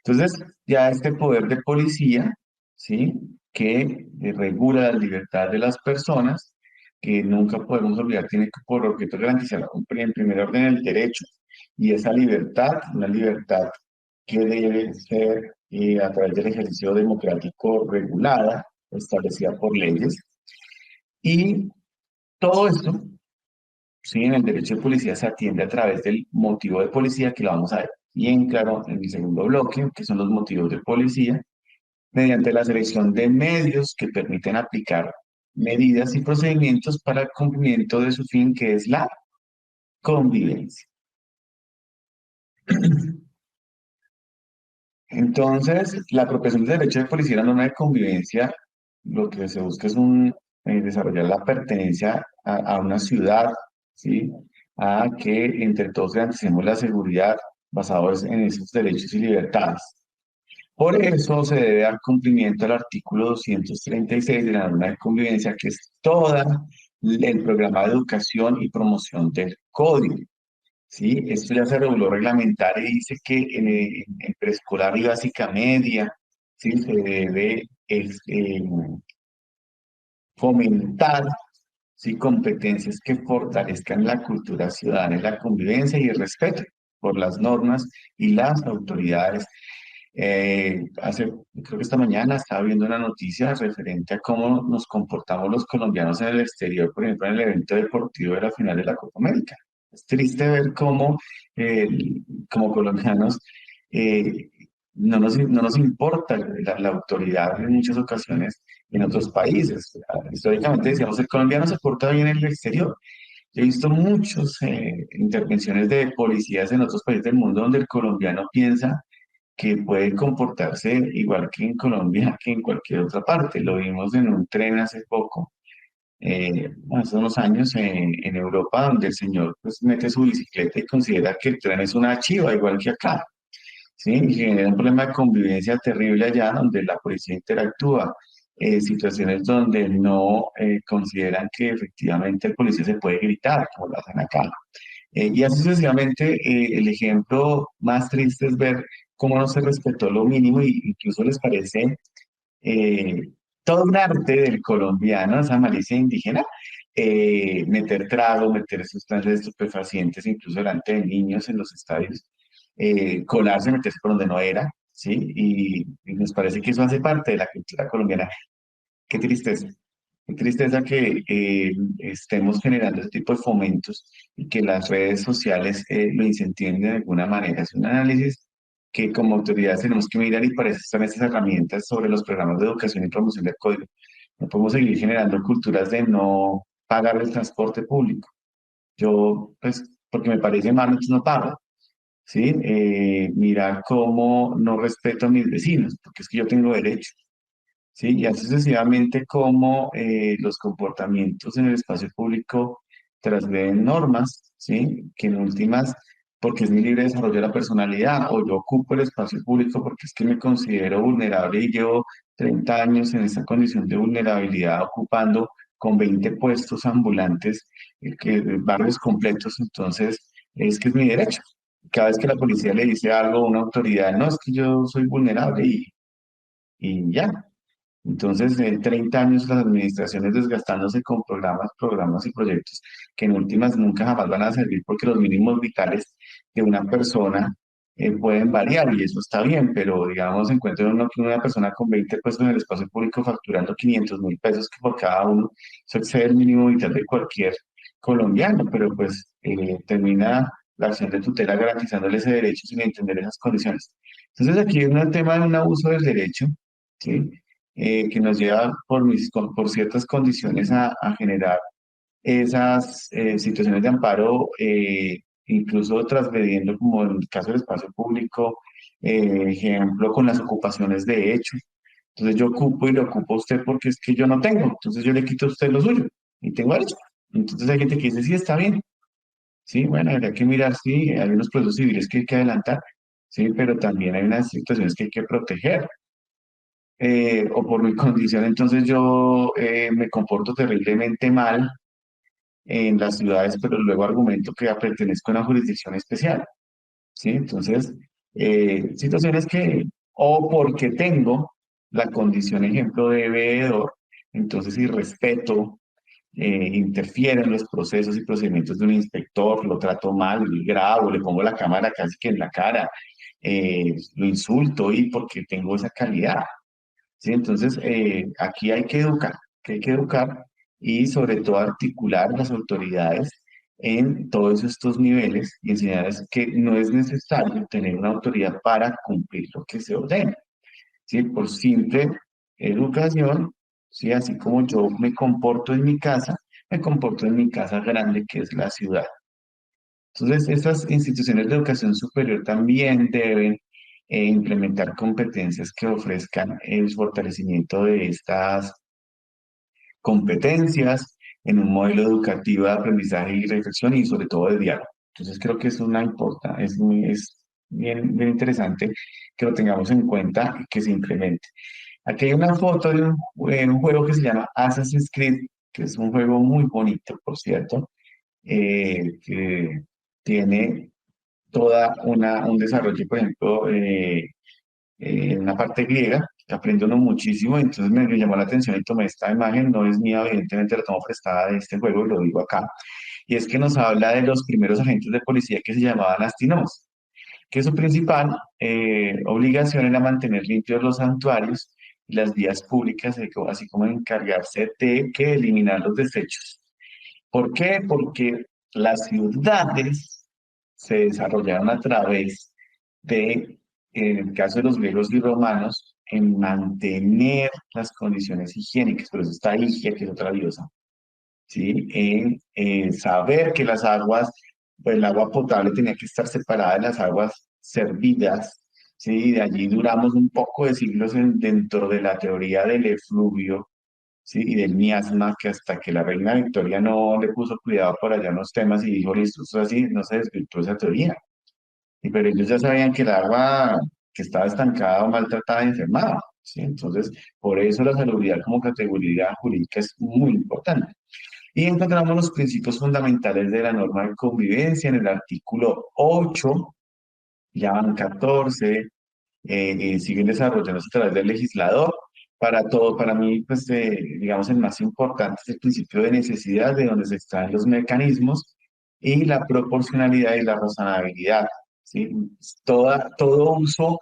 Entonces, ya este poder de policía, ¿sí? Que regula la libertad de las personas, que nunca podemos olvidar, tiene que por objeto garantizar en primer orden el derecho y esa libertad, una libertad que debe ser a través del ejercicio democrático regulada, establecida por leyes. Y todo esto, sí, en el derecho de policía se atiende a través del motivo de policía, que lo vamos a ver bien claro en el segundo bloque, que son los motivos de policía, mediante la selección de medios que permiten aplicar medidas y procedimientos para el cumplimiento de su fin, que es la convivencia. Entonces, la apropiación del derecho de policía a la norma de convivencia, lo que se busca es desarrollar la pertenencia a una ciudad, ¿sí? A que entre todos garanticemos la seguridad basados en esos derechos y libertades. Por eso se debe dar cumplimiento al artículo 236 de la norma de convivencia, que es toda el programa de educación y promoción del código. ¿Sí? Esto ya se reguló reglamentario y dice que en preescolar y básica media, ¿sí? Se debe fomentar, ¿sí? Competencias que fortalezcan la cultura ciudadana y la convivencia y el respeto por las normas y las autoridades. Creo que esta mañana estaba viendo una noticia referente a cómo nos comportamos los colombianos en el exterior, por ejemplo, en el evento deportivo de la final de la Copa América. Es triste ver cómo, eh, como colombianos, eh, no nos importa la autoridad en muchas ocasiones en otros países. Históricamente decíamos, el colombiano se porta bien en el exterior. Yo he visto muchas intervenciones de policías en otros países del mundo donde el colombiano piensa que puede comportarse igual que en Colombia, que en cualquier otra parte. Lo vimos en un tren hace poco, hace unos años en Europa, donde el señor pues mete su bicicleta y considera que el tren es una chiva, igual que acá. ¿Sí? Y genera un problema de convivencia terrible allá, donde la policía interactúa. Situaciones donde no consideran que efectivamente el policía se puede gritar, como lo hacen acá. Y así sucesivamente, el ejemplo más triste es ver cómo no se respetó lo mínimo y incluso les parece eh, todo un arte del colombiano, esa malicia indígena, meter trago, meter sustancias estupefacientes, incluso delante de niños en los estadios, colarse, meterse por donde no era, ¿sí? Y nos parece que eso hace parte de la cultura colombiana. Qué tristeza. Qué tristeza que estemos generando este tipo de fomentos y que las redes sociales lo incentiven de alguna manera. Es un análisis que como autoridades tenemos que mirar y para eso están estas herramientas sobre los programas de educación y promoción del código. No podemos seguir generando culturas de no pagar el transporte público. Yo, pues, porque me parece mal, entonces no pago. ¿Sí? Mirar cómo no respeto a mis vecinos, porque es que yo tengo derecho. ¿sí? Y así sucesivamente como los comportamientos en el espacio público trasgreden normas, ¿sí? Que en últimas, porque es mi libre desarrollo de la personalidad, o yo ocupo el espacio público porque es que me considero vulnerable y llevo 30 años en esta condición de vulnerabilidad ocupando con 20 puestos ambulantes, barrios completos, entonces es que es mi derecho. Cada vez que la policía le dice algo a una autoridad, no, es que yo soy vulnerable y ya. Entonces, en 30 años las administraciones desgastándose con programas y proyectos que en últimas nunca jamás van a servir porque los mínimos vitales de una persona pueden variar y eso está bien, pero digamos, encuentra uno que una persona con 20 puestos en el espacio público facturando 500.000 pesos que por cada uno, eso excede el mínimo vital de cualquier colombiano, pero pues termina la acción de tutela garantizándole ese derecho sin entender esas condiciones. Entonces, aquí hay un tema de un abuso del derecho, ¿sí? Que nos lleva por ciertas condiciones a generar esas situaciones de amparo, incluso transgrediendo, como en el caso del espacio público, ejemplo, con las ocupaciones de hecho. Entonces yo ocupo y le ocupo a usted porque es que yo no tengo, entonces yo le quito a usted lo suyo y tengo derecho. Entonces hay gente que dice, sí, está bien, sí, bueno, habría que mirar, sí, hay unos procesos civiles que hay que adelantar, sí, pero también hay unas situaciones que hay que proteger o por mi condición, entonces yo me comporto terriblemente mal en las ciudades, pero luego argumento que pertenezco a una jurisdicción especial, ¿sí? Entonces, situaciones que, o porque tengo la condición, ejemplo, de veedor, entonces si respeto, interfiero en los procesos y procedimientos de un inspector, lo trato mal, lo grabo, le pongo la cámara casi que en la cara, lo insulto y porque tengo esa calidad. ¿Sí? Entonces, aquí hay que educar, que hay que educar y sobre todo articular las autoridades en todos estos niveles y enseñarles que no es necesario tener una autoridad para cumplir lo que se ordena, ¿sí? Por simple educación, ¿sí? Así como yo me comporto en mi casa, me comporto en mi casa grande que es la ciudad. Entonces, estas instituciones de educación superior también deben implementar competencias que ofrezcan el fortalecimiento de estas competencias en un modelo educativo de aprendizaje y reflexión y sobre todo de diálogo. Entonces, creo que es es bien, bien interesante que lo tengamos en cuenta y que se implemente. Aquí hay una foto de un juego que se llama Assassin's Creed, que es un juego muy bonito, por cierto, que tiene un desarrollo, por ejemplo, en una parte griega, que aprende uno muchísimo, entonces me llamó la atención y tomé esta imagen, no es mía, evidentemente la tomo prestada de este juego y lo digo acá, y es que nos habla de los primeros agentes de policía que se llamaban astinones, que su principal obligación era mantener limpios los santuarios y las vías públicas, así como encargarse de que eliminar los desechos. ¿Por qué? Porque las ciudades se desarrollaron a través de, en el caso de los griegos y romanos, en mantener las condiciones higiénicas, por eso está Higia, que es otra diosa, ¿sí? En saber que las aguas, pues el agua potable tenía que estar separada de las aguas servidas, ¿sí? Y de allí duramos un poco de siglos dentro de la teoría del efluvio, ¿sí? Y del miasma, que hasta que la reina Victoria no le puso cuidado por allá en los temas y dijo, listo, esto es así, no se desvirtuó esa teoría. Y pero ellos ya sabían que el agua que estaba estancada o maltratada enfermaba, ¿sí? Entonces, por eso la salubridad como categoría jurídica es muy importante. Y encontramos los principios fundamentales de la norma de convivencia en el artículo 8, ya van 14, siguen desarrollándose a través del legislador. Para todo, para mí, pues, digamos, el más importante es el principio de necesidad, de donde se extraen los mecanismos, y la proporcionalidad y la razonabilidad, ¿sí? Todo uso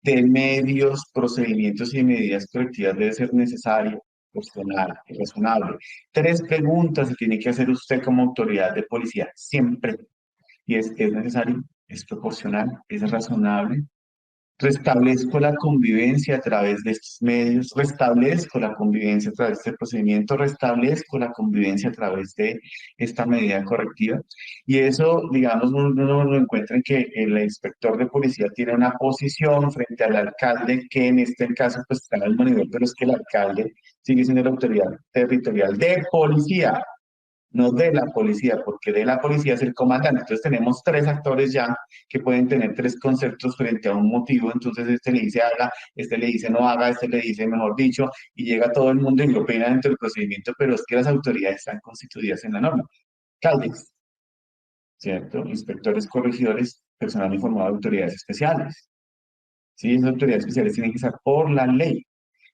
de medios, procedimientos y medidas correctivas debe ser necesario, proporcional y razonable. Tres preguntas que tiene que hacer usted como autoridad de policía, siempre, y es necesario, es proporcional, es razonable, Restablezco la convivencia a través de estos medios, restablezco la convivencia a través de este procedimiento, restablezco la convivencia a través de esta medida correctiva. Y eso, digamos, uno lo encuentra en que el inspector de policía tiene una posición frente al alcalde, que en este caso pues está al mismo nivel, pero es que el alcalde sigue siendo la autoridad territorial de policía, no de la policía, porque de la policía es el comandante. Entonces tenemos tres actores ya que pueden tener tres conceptos frente a un motivo. Entonces este le dice haga, este le dice no haga, este le dice mejor dicho, y llega todo el mundo y lo opina dentro del procedimiento, pero es que las autoridades están constituidas en la norma. Alcaldes, ¿cierto? Inspectores, corregidores, personal informado de autoridades especiales. Sí, esas autoridades especiales tienen que estar por la ley.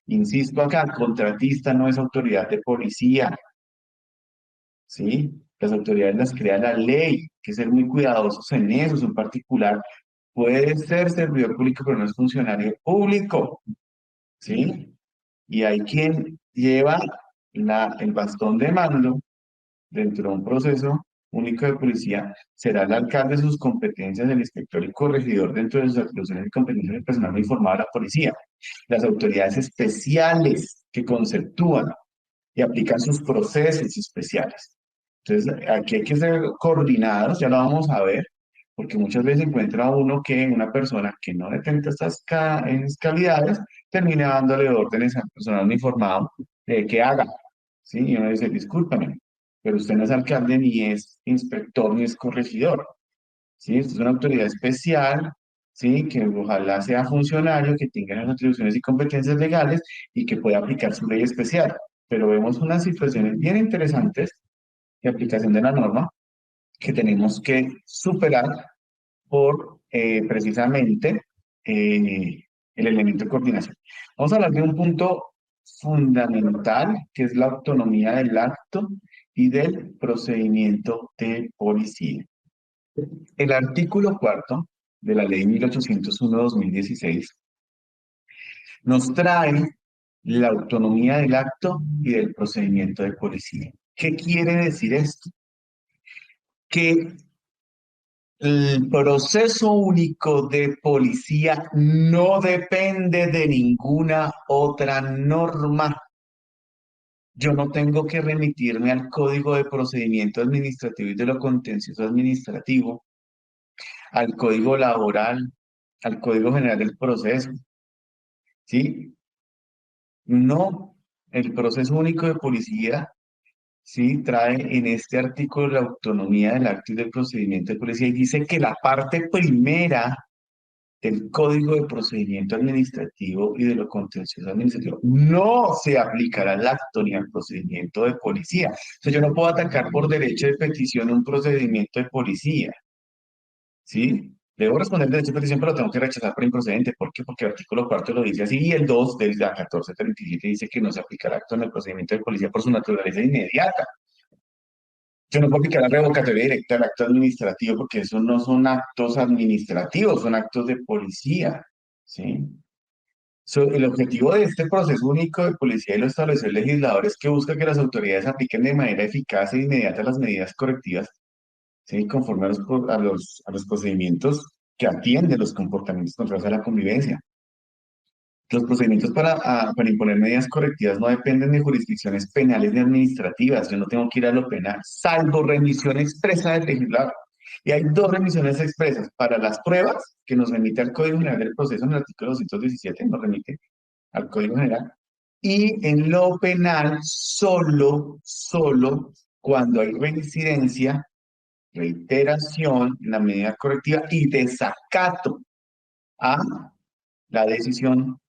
Insisto acá, contratista no es autoridad de policía. ¿Sí? Las autoridades las crea la ley, hay que ser muy cuidadosos en eso. Un particular puede ser servidor público, pero no es funcionario público, ¿sí? Y hay quien lleva el bastón de mando dentro de un proceso único de policía, será el alcalde, sus competencias, el inspector y corregidor dentro de sus atribuciones y competencias del personal no informado a la policía. Las autoridades especiales que conceptúan y aplican sus procesos especiales. Entonces, aquí hay que ser coordinados, ya lo vamos a ver, porque muchas veces encuentra uno que una persona que no detenta estas calidades termina dándole órdenes al personal uniformado de que haga, ¿sí? Y uno dice, discúlpame, pero usted no es alcalde, ni es inspector, ni es corregidor, ¿sí? Esto es una autoridad especial, ¿sí? Que ojalá sea funcionario, que tenga las atribuciones y competencias legales y que pueda aplicar su ley especial. Pero vemos unas situaciones bien interesantes de aplicación de la norma que tenemos que superar por precisamente el elemento de coordinación. Vamos a hablar de un punto fundamental, que es la autonomía del acto y del procedimiento de policía. El artículo cuarto de la ley 1801-2016 nos trae la autonomía del acto y del procedimiento de policía. ¿Qué quiere decir esto? Que el proceso único de policía no depende de ninguna otra norma. Yo no tengo que remitirme al Código de Procedimiento Administrativo y de lo Contencioso Administrativo, al Código Laboral, al Código General del Proceso, ¿sí? No, el proceso único de policía, ¿sí? Trae en este artículo la autonomía del acto y del procedimiento de policía y dice que la parte primera del Código de Procedimiento Administrativo y de lo Contencioso Administrativo no se aplicará al acto ni al procedimiento de policía. Entonces yo no puedo atacar por derecho de petición un procedimiento de policía, ¿sí? Debo responder derecho de petición, pero tengo que rechazar por improcedente. ¿Por qué? Porque el artículo cuarto lo dice así y el 2 de la 1437 dice que no se aplica el acto en el procedimiento de policía por su naturaleza inmediata. Yo no puedo aplicar la revocatoria directa al acto administrativo porque esos no son actos administrativos, son actos de policía, ¿sí? El objetivo de este proceso único de policía y lo estableció el legislador es que busca que las autoridades apliquen de manera eficaz e inmediata las medidas correctivas, ¿sí? Conforme a los procedimientos que atienden los comportamientos contrarios a la convivencia. Los procedimientos para imponer medidas correctivas no dependen de jurisdicciones penales ni administrativas. Yo no tengo que ir a lo penal, salvo remisión expresa del legislador. Y hay dos remisiones expresas para las pruebas que nos remite al Código General del Proceso en el artículo 217, nos remite al Código General. Y en lo penal, solo cuando hay reincidencia, reiteración en la medida correctiva y desacato a la decisión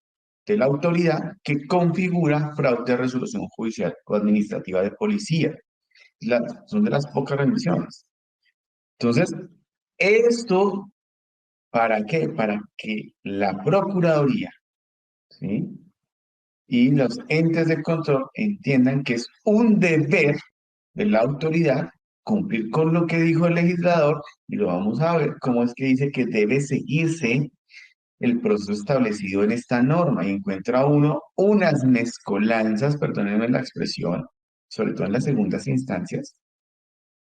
de la autoridad que configura fraude de resolución judicial o administrativa de policía. Son de las pocas remisiones. Entonces, esto, ¿para qué? Para que la Procuraduría, ¿sí? Y los entes de control entiendan que es un deber de la autoridad cumplir con lo que dijo el legislador y lo vamos a ver cómo es que dice que debe seguirse el proceso establecido en esta norma y encuentra uno unas mezcolanzas, perdónenme la expresión, sobre todo en las segundas instancias,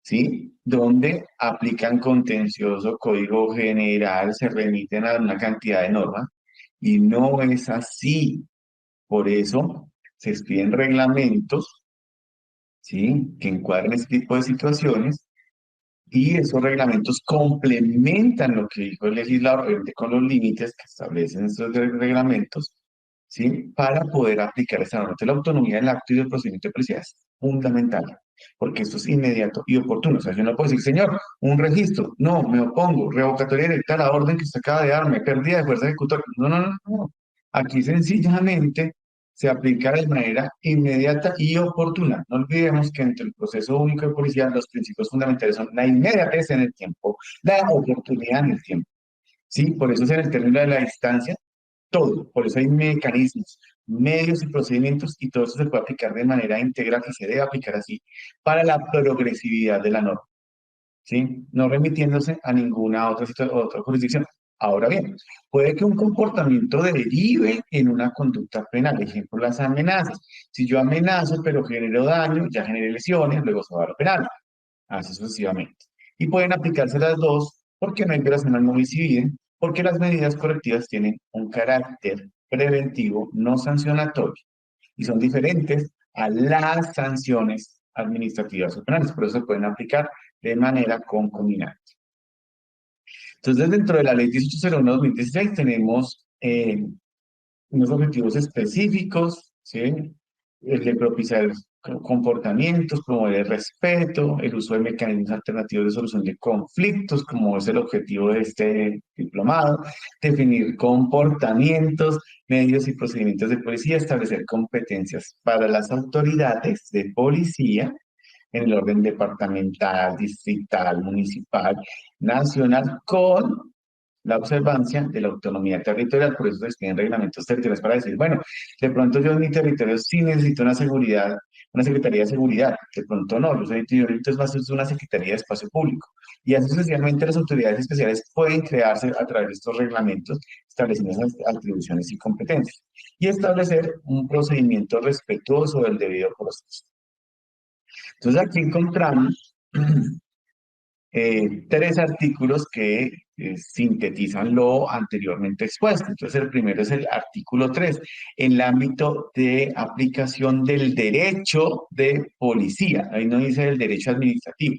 ¿sí? Donde aplican contencioso, código general, se remiten a una cantidad de normas y no es así. Por eso se expiden reglamentos, ¿sí? Que encuadren este tipo de situaciones y esos reglamentos complementan lo que dijo el legislador, obviamente con los límites que establecen estos reglamentos, ¿sí? Para poder aplicar esa norma. Entonces, la autonomía del acto y del procedimiento de policía es fundamental, porque esto es inmediato y oportuno. O sea, yo no puedo decir, señor, un registro, no, me opongo, revocatoria directa a la orden que usted acaba de darme, pérdida de fuerza ejecutoria. No, no, no, no. Aquí sencillamente se aplica de manera inmediata y oportuna. No olvidemos que entre el proceso único de policía los principios fundamentales son la inmediatez en el tiempo, la oportunidad en el tiempo. ¿Sí? Por eso es en el término de la distancia todo. Por eso hay mecanismos, medios y procedimientos y todo eso se puede aplicar de manera integral y se debe aplicar así para la progresividad de la norma. ¿Sí? No remitiéndose a ninguna otra jurisdicción. Ahora bien, puede que un comportamiento derive en una conducta penal, ejemplo, las amenazas. Si yo amenazo pero genero daño, ya generé lesiones, luego se va a lo penal, así sucesivamente. Y pueden aplicarse las dos porque no hay violación al homicidio, porque las medidas correctivas tienen un carácter preventivo, no sancionatorio, y son diferentes a las sanciones administrativas o penales, por eso se pueden aplicar de manera concomitante. Entonces, dentro de la ley 1801-2016 tenemos unos objetivos específicos, ¿sí? El de propiciar comportamientos, promover el respeto, el uso de mecanismos alternativos de solución de conflictos, como es el objetivo de este diplomado, definir comportamientos, medios y procedimientos de policía, establecer competencias para las autoridades de policía en el orden departamental, distrital, municipal, nacional, con la observancia de la autonomía territorial. Por eso se expiden reglamentos territoriales para decir, bueno, de pronto yo en mi territorio sí necesito una seguridad, una Secretaría de Seguridad, de pronto no, yo necesito es más una Secretaría de Espacio Público. Y así sucesivamente las autoridades especiales pueden crearse a través de estos reglamentos, estableciendo esas atribuciones y competencias. Y establecer un procedimiento respetuoso del debido proceso. Entonces aquí encontramos tres artículos que sintetizan lo anteriormente expuesto. Entonces, el primero es el artículo 3, en el ámbito de aplicación del derecho de policía. Ahí no dice el derecho administrativo,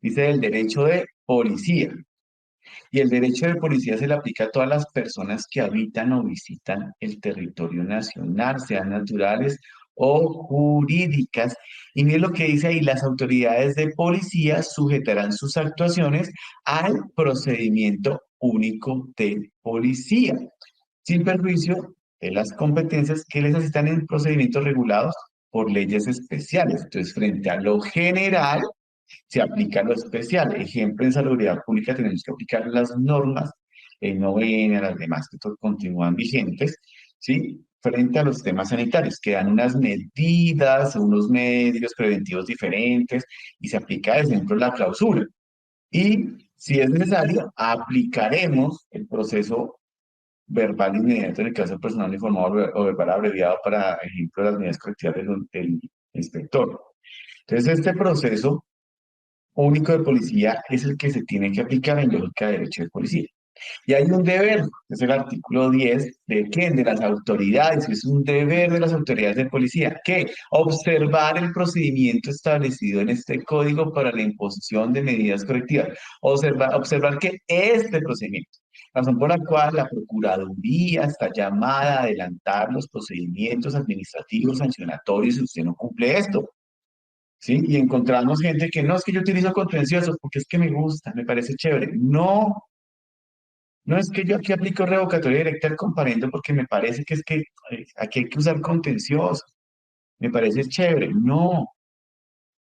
dice el derecho de policía. Y el derecho de policía se le aplica a todas las personas que habitan o visitan el territorio nacional, sean naturales o jurídicas. Y miren lo que dice ahí, las autoridades de policía sujetarán sus actuaciones al procedimiento único de policía, sin perjuicio de las competencias que les asistan en procedimientos regulados por leyes especiales. Entonces, frente a lo general, se aplica lo especial. Ejemplo, en salubridad pública tenemos que aplicar las normas en novena, las demás que continúan vigentes, ¿sí? Frente a los temas sanitarios, que dan unas medidas, unos medios preventivos diferentes y se aplica, por ejemplo, la clausura. Y si es necesario, aplicaremos el proceso verbal inmediato en el caso personal informado o verbal abreviado para, ejemplo, las medidas correctivas del inspector. Entonces, este proceso único de policía es el que se tiene que aplicar en lógica de derecho de policía. Y hay un deber, es el artículo 10, ¿de qué? De las autoridades, es un deber de las autoridades de policía, que observar el procedimiento establecido en este código para la imposición de medidas correctivas, observar que este procedimiento, razón por la cual la Procuraduría está llamada a adelantar los procedimientos administrativos sancionatorios si usted no cumple esto. ¿Sí? Y encontramos gente que no es que yo utilizo contenciosos porque es que me gusta, me parece chévere. No, no es que yo aquí aplico revocatoria directa al comparendo porque me parece que es que aquí hay que usar contencioso, me parece chévere. No,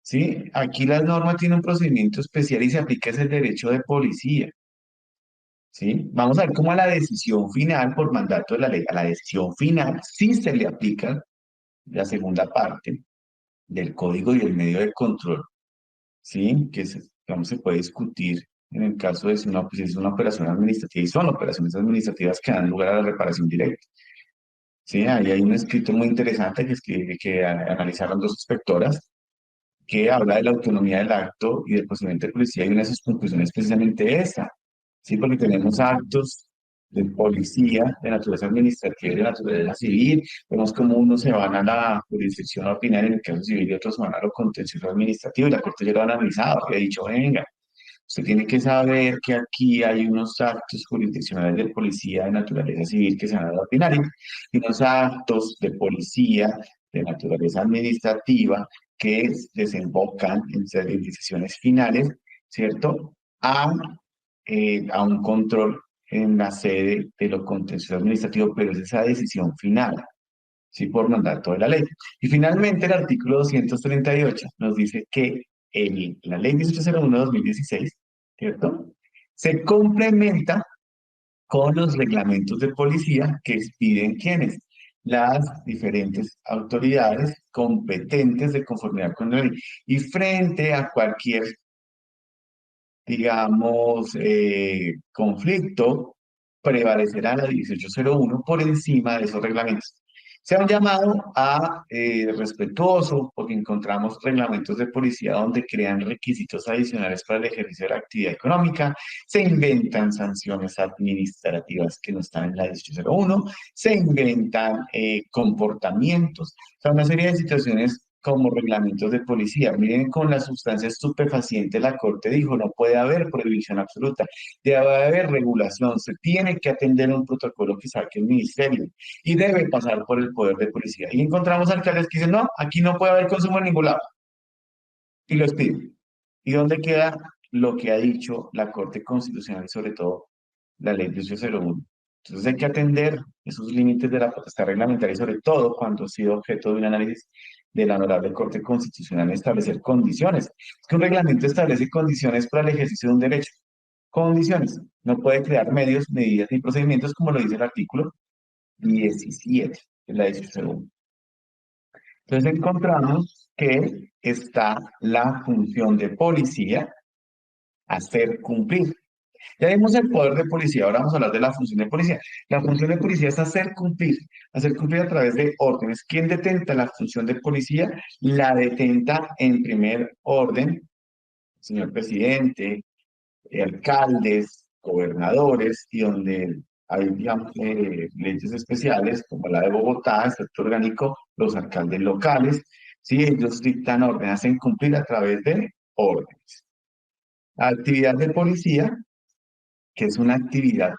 ¿sí? Aquí la norma tiene un procedimiento especial y se aplica es el derecho de policía, ¿sí? Vamos a ver cómo a la decisión final por mandato de la ley, a la decisión final sí se le aplica la segunda parte del código y el medio de control. ¿Sí? Que digamos, se puede discutir en el caso de si pues, si es una operación administrativa y son operaciones administrativas que dan lugar a la reparación directa. ¿Sí? Ahí hay un escrito muy interesante que analizaron dos inspectoras que habla de la autonomía del acto y del procedimiento de policía y una de sus conclusiones es precisamente esa. ¿Sí? Porque tenemos actos de policía, de naturaleza administrativa y de naturaleza civil. Vemos cómo unos se van a la jurisdicción ordinaria en el caso civil y otros se van a lo contencioso administrativo, y la Corte ya lo ha analizado y ha dicho, venga, usted tiene que saber que aquí hay unos actos jurisdiccionales de policía de naturaleza civil que se van a la ordinaria y unos actos de policía de naturaleza administrativa que desembocan en decisiones finales, ¿cierto? A, a un control en la sede de lo contencioso administrativo, pero es esa decisión final, ¿sí? Por mandato de la ley. Y finalmente el artículo 238 nos dice que la ley 1801-2016, ¿cierto? Se complementa con los reglamentos de policía que expiden quienes, las diferentes autoridades competentes de conformidad con la ley. Y frente a cualquier, digamos, conflicto, prevalecerá la 1801 por encima de esos reglamentos. Se ha un llamado a respetuoso, porque encontramos reglamentos de policía donde crean requisitos adicionales para el ejercicio de la actividad económica, se inventan sanciones administrativas que no están en la 1801, se inventan comportamientos, o sea, una serie de situaciones como reglamentos de policía. Miren, con la sustancia estupefaciente la Corte dijo, no puede haber prohibición absoluta, debe haber regulación, se tiene que atender un protocolo que saque el ministerio y debe pasar por el poder de policía. Y encontramos alcaldes que dicen, no, aquí no puede haber consumo en ningún lado, y los piden. ¿Y dónde queda lo que ha dicho la Corte Constitucional y sobre todo la Ley 1801? Entonces hay que atender esos límites de la potestad reglamentaria y sobre todo cuando ha sido objeto de un análisis de la Honorable Corte Constitucional establecer condiciones. Es que un reglamento establece condiciones para el ejercicio de un derecho. Condiciones. No puede crear medios, medidas ni procedimientos como lo dice el artículo 17 de la 1801. Entonces encontramos que está la función de policía, hacer cumplir. Ya vimos el poder de policía, ahora vamos a hablar de la función de policía. La función de policía es hacer cumplir a través de órdenes. ¿Quién detenta la función de policía? La detenta en primer orden, señor presidente, alcaldes, gobernadores, y donde hay, digamos, leyes especiales, como la de Bogotá, el sector orgánico, los alcaldes locales, ¿sí? Ellos dictan órdenes, hacen cumplir a través de órdenes. La actividad de policía, que es una actividad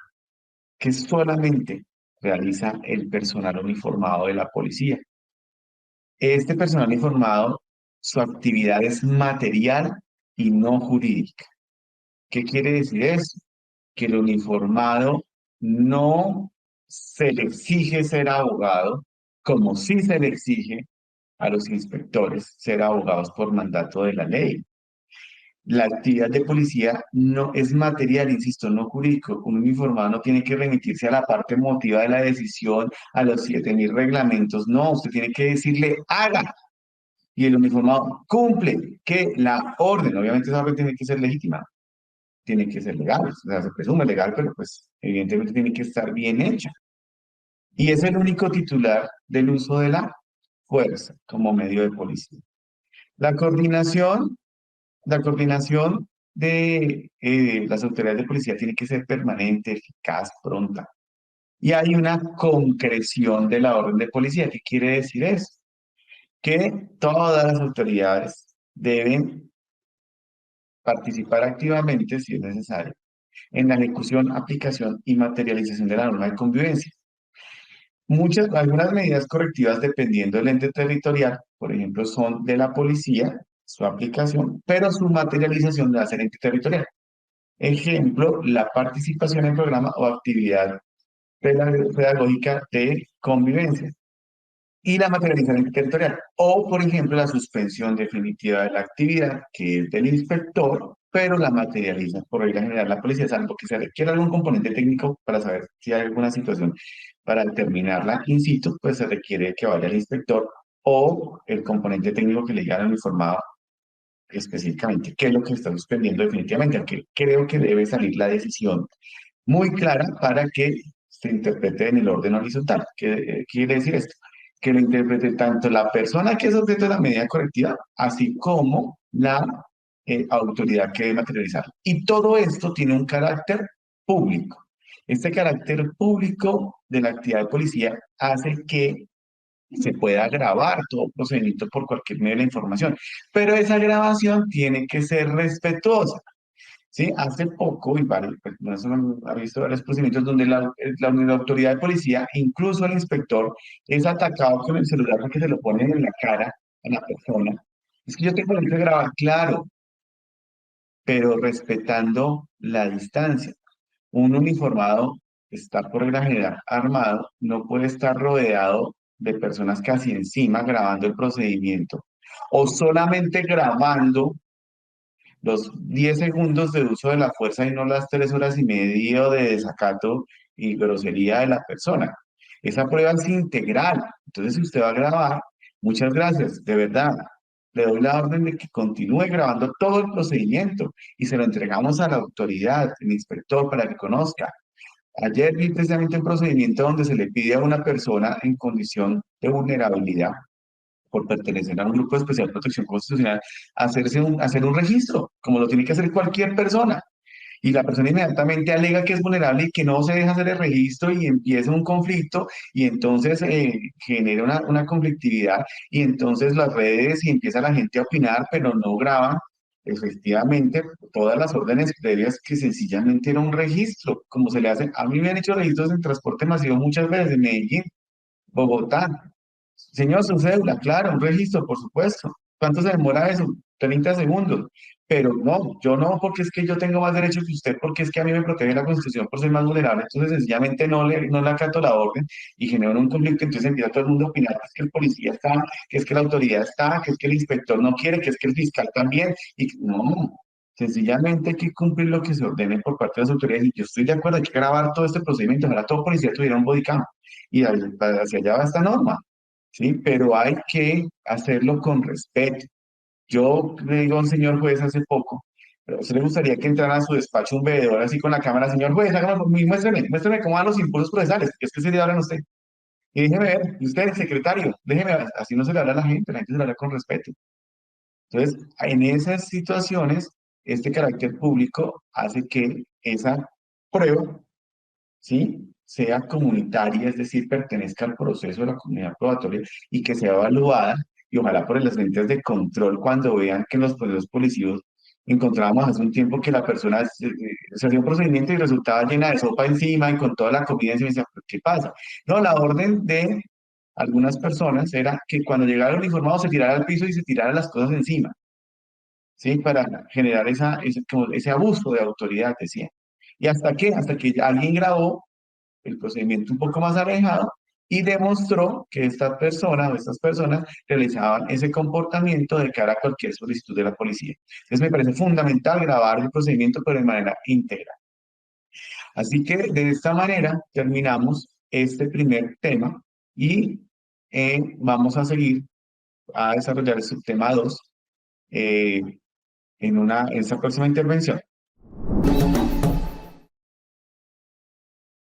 que solamente realiza el personal uniformado de la policía. Este personal uniformado, su actividad es material y no jurídica. ¿Qué quiere decir eso? Que el uniformado no se le exige ser abogado, como sí se le exige a los inspectores ser abogados por mandato de la ley. La actividad de policía no es material, insisto, no jurídico. Un uniformado no tiene que remitirse a la parte emotiva de la decisión, a los 7.000 reglamentos. No, usted tiene que decirle, haga. Y el uniformado cumple que la orden, obviamente esa orden tiene que ser legítima, tiene que ser legal, o sea, se presume legal, pero pues evidentemente tiene que estar bien hecha. Y es el único titular del uso de la fuerza como medio de policía. La coordinación La coordinación de las autoridades de policía tiene que ser permanente, eficaz, pronta. Y hay una concreción de la orden de policía. ¿Qué quiere decir eso? Que todas las autoridades deben participar activamente, si es necesario, en la ejecución, aplicación y materialización de la norma de convivencia. Algunas medidas correctivas dependiendo del ente territorial, por ejemplo, son de la policía, su aplicación, pero su materialización debe ser ente territorial. Ejemplo, la participación en programa o actividad pedagógica de convivencia y la materialización territorial. O, por ejemplo, la suspensión definitiva de la actividad, que es del inspector, pero la materializa por regla general la policía, salvo que se requiera algún componente técnico para saber si hay alguna situación para determinarla in situ, pues se requiere que vaya el inspector o el componente técnico que le diga al uniformado específicamente qué es lo que está suspendiendo definitivamente, aunque creo que debe salir la decisión muy clara para que se interprete en el orden horizontal. ¿Qué quiere decir esto? Que lo interprete tanto la persona que es objeto de la medida correctiva, así como la autoridad que debe materializar. Y todo esto tiene un carácter público. Este carácter público de la actividad de policía hace que se pueda grabar todo procedimiento por cualquier medio de la información, pero esa grabación tiene que ser respetuosa. Sí, hace poco, y vale, pues, no se ha visto varios procedimientos donde la autoridad de policía, incluso el inspector, es atacado con el celular porque se lo ponen en la cara a la persona. Es que yo tengo derecho a grabar, claro, pero respetando la distancia. Un uniformado está por regla general armado, no puede estar rodeado de personas casi encima grabando el procedimiento o solamente grabando los 10 segundos de uso de la fuerza y no las 3 horas y media de desacato y grosería de la persona. Esa prueba es integral. Entonces, si usted va a grabar, muchas gracias, de verdad. Le doy la orden de que continúe grabando todo el procedimiento y se lo entregamos a la autoridad, el inspector, para que conozca. Ayer vi precisamente un procedimiento donde se le pide a una persona en condición de vulnerabilidad por pertenecer a un grupo de especial protección constitucional, hacer un registro, como lo tiene que hacer cualquier persona. Y la persona inmediatamente alega que es vulnerable y que no se deja hacer el registro y empieza un conflicto y entonces genera una conflictividad y entonces las redes y empieza la gente a opinar, pero no graban efectivamente todas las órdenes previas que sencillamente era un registro, como se le hace. A mí me han hecho registros en transporte masivo muchas veces en Medellín, Bogotá. Señor, su cédula, claro, un registro, por supuesto. ¿Cuánto se demora eso? 30 segundos. Pero no, yo no, porque es que yo tengo más derecho que usted, porque es que a mí me protege la Constitución por ser más vulnerable. Entonces, sencillamente no le acato la orden y genera un conflicto. Entonces empieza todo el mundo a opinar que es que el policía está, que es que la autoridad está, que es que el inspector no quiere, que es que el fiscal también. Y no, sencillamente hay que cumplir lo que se ordene por parte de las autoridades. Y yo estoy de acuerdo, hay que grabar todo este procedimiento. Ojalá todo policía tuviera un bodycam. Y hacia allá va esta norma. ¿Sí? Pero hay que hacerlo con respeto. Yo le digo a un señor juez hace poco, pero ¿a usted le gustaría que entrara a su despacho un veedor así con la cámara? Señor juez, hágame por mí, muéstreme cómo van los impulsos procesales, que es que se le hablan a usted. Y déjeme ver, y usted, secretario, déjeme ver, así no se le habla a la gente se le habla con respeto. Entonces, en esas situaciones, este carácter público hace que esa prueba, ¿sí? Sea comunitaria, es decir, pertenezca al proceso de la comunidad probatoria y que sea evaluada y ojalá por las lentes de control cuando vean que en los procesos policíacos encontrábamos hace un tiempo que la persona se hacía un procedimiento y resultaba llena de sopa encima y con toda la comida encima y decía, "¿Pero qué pasa?". No, la orden de algunas personas era que cuando llegara el uniformado se tirara al piso y se tirara las cosas encima, ¿sí? Para generar como ese abuso de autoridad, decía. ¿Y hasta qué? Hasta que alguien grabó el procedimiento un poco más alejado y demostró que esta persona o estas personas realizaban ese comportamiento de cara a cualquier solicitud de la policía. Entonces me parece fundamental grabar el procedimiento, pero de manera íntegra. Así que de esta manera terminamos este primer tema y vamos a seguir a desarrollar el subtema 2 en esta próxima intervención.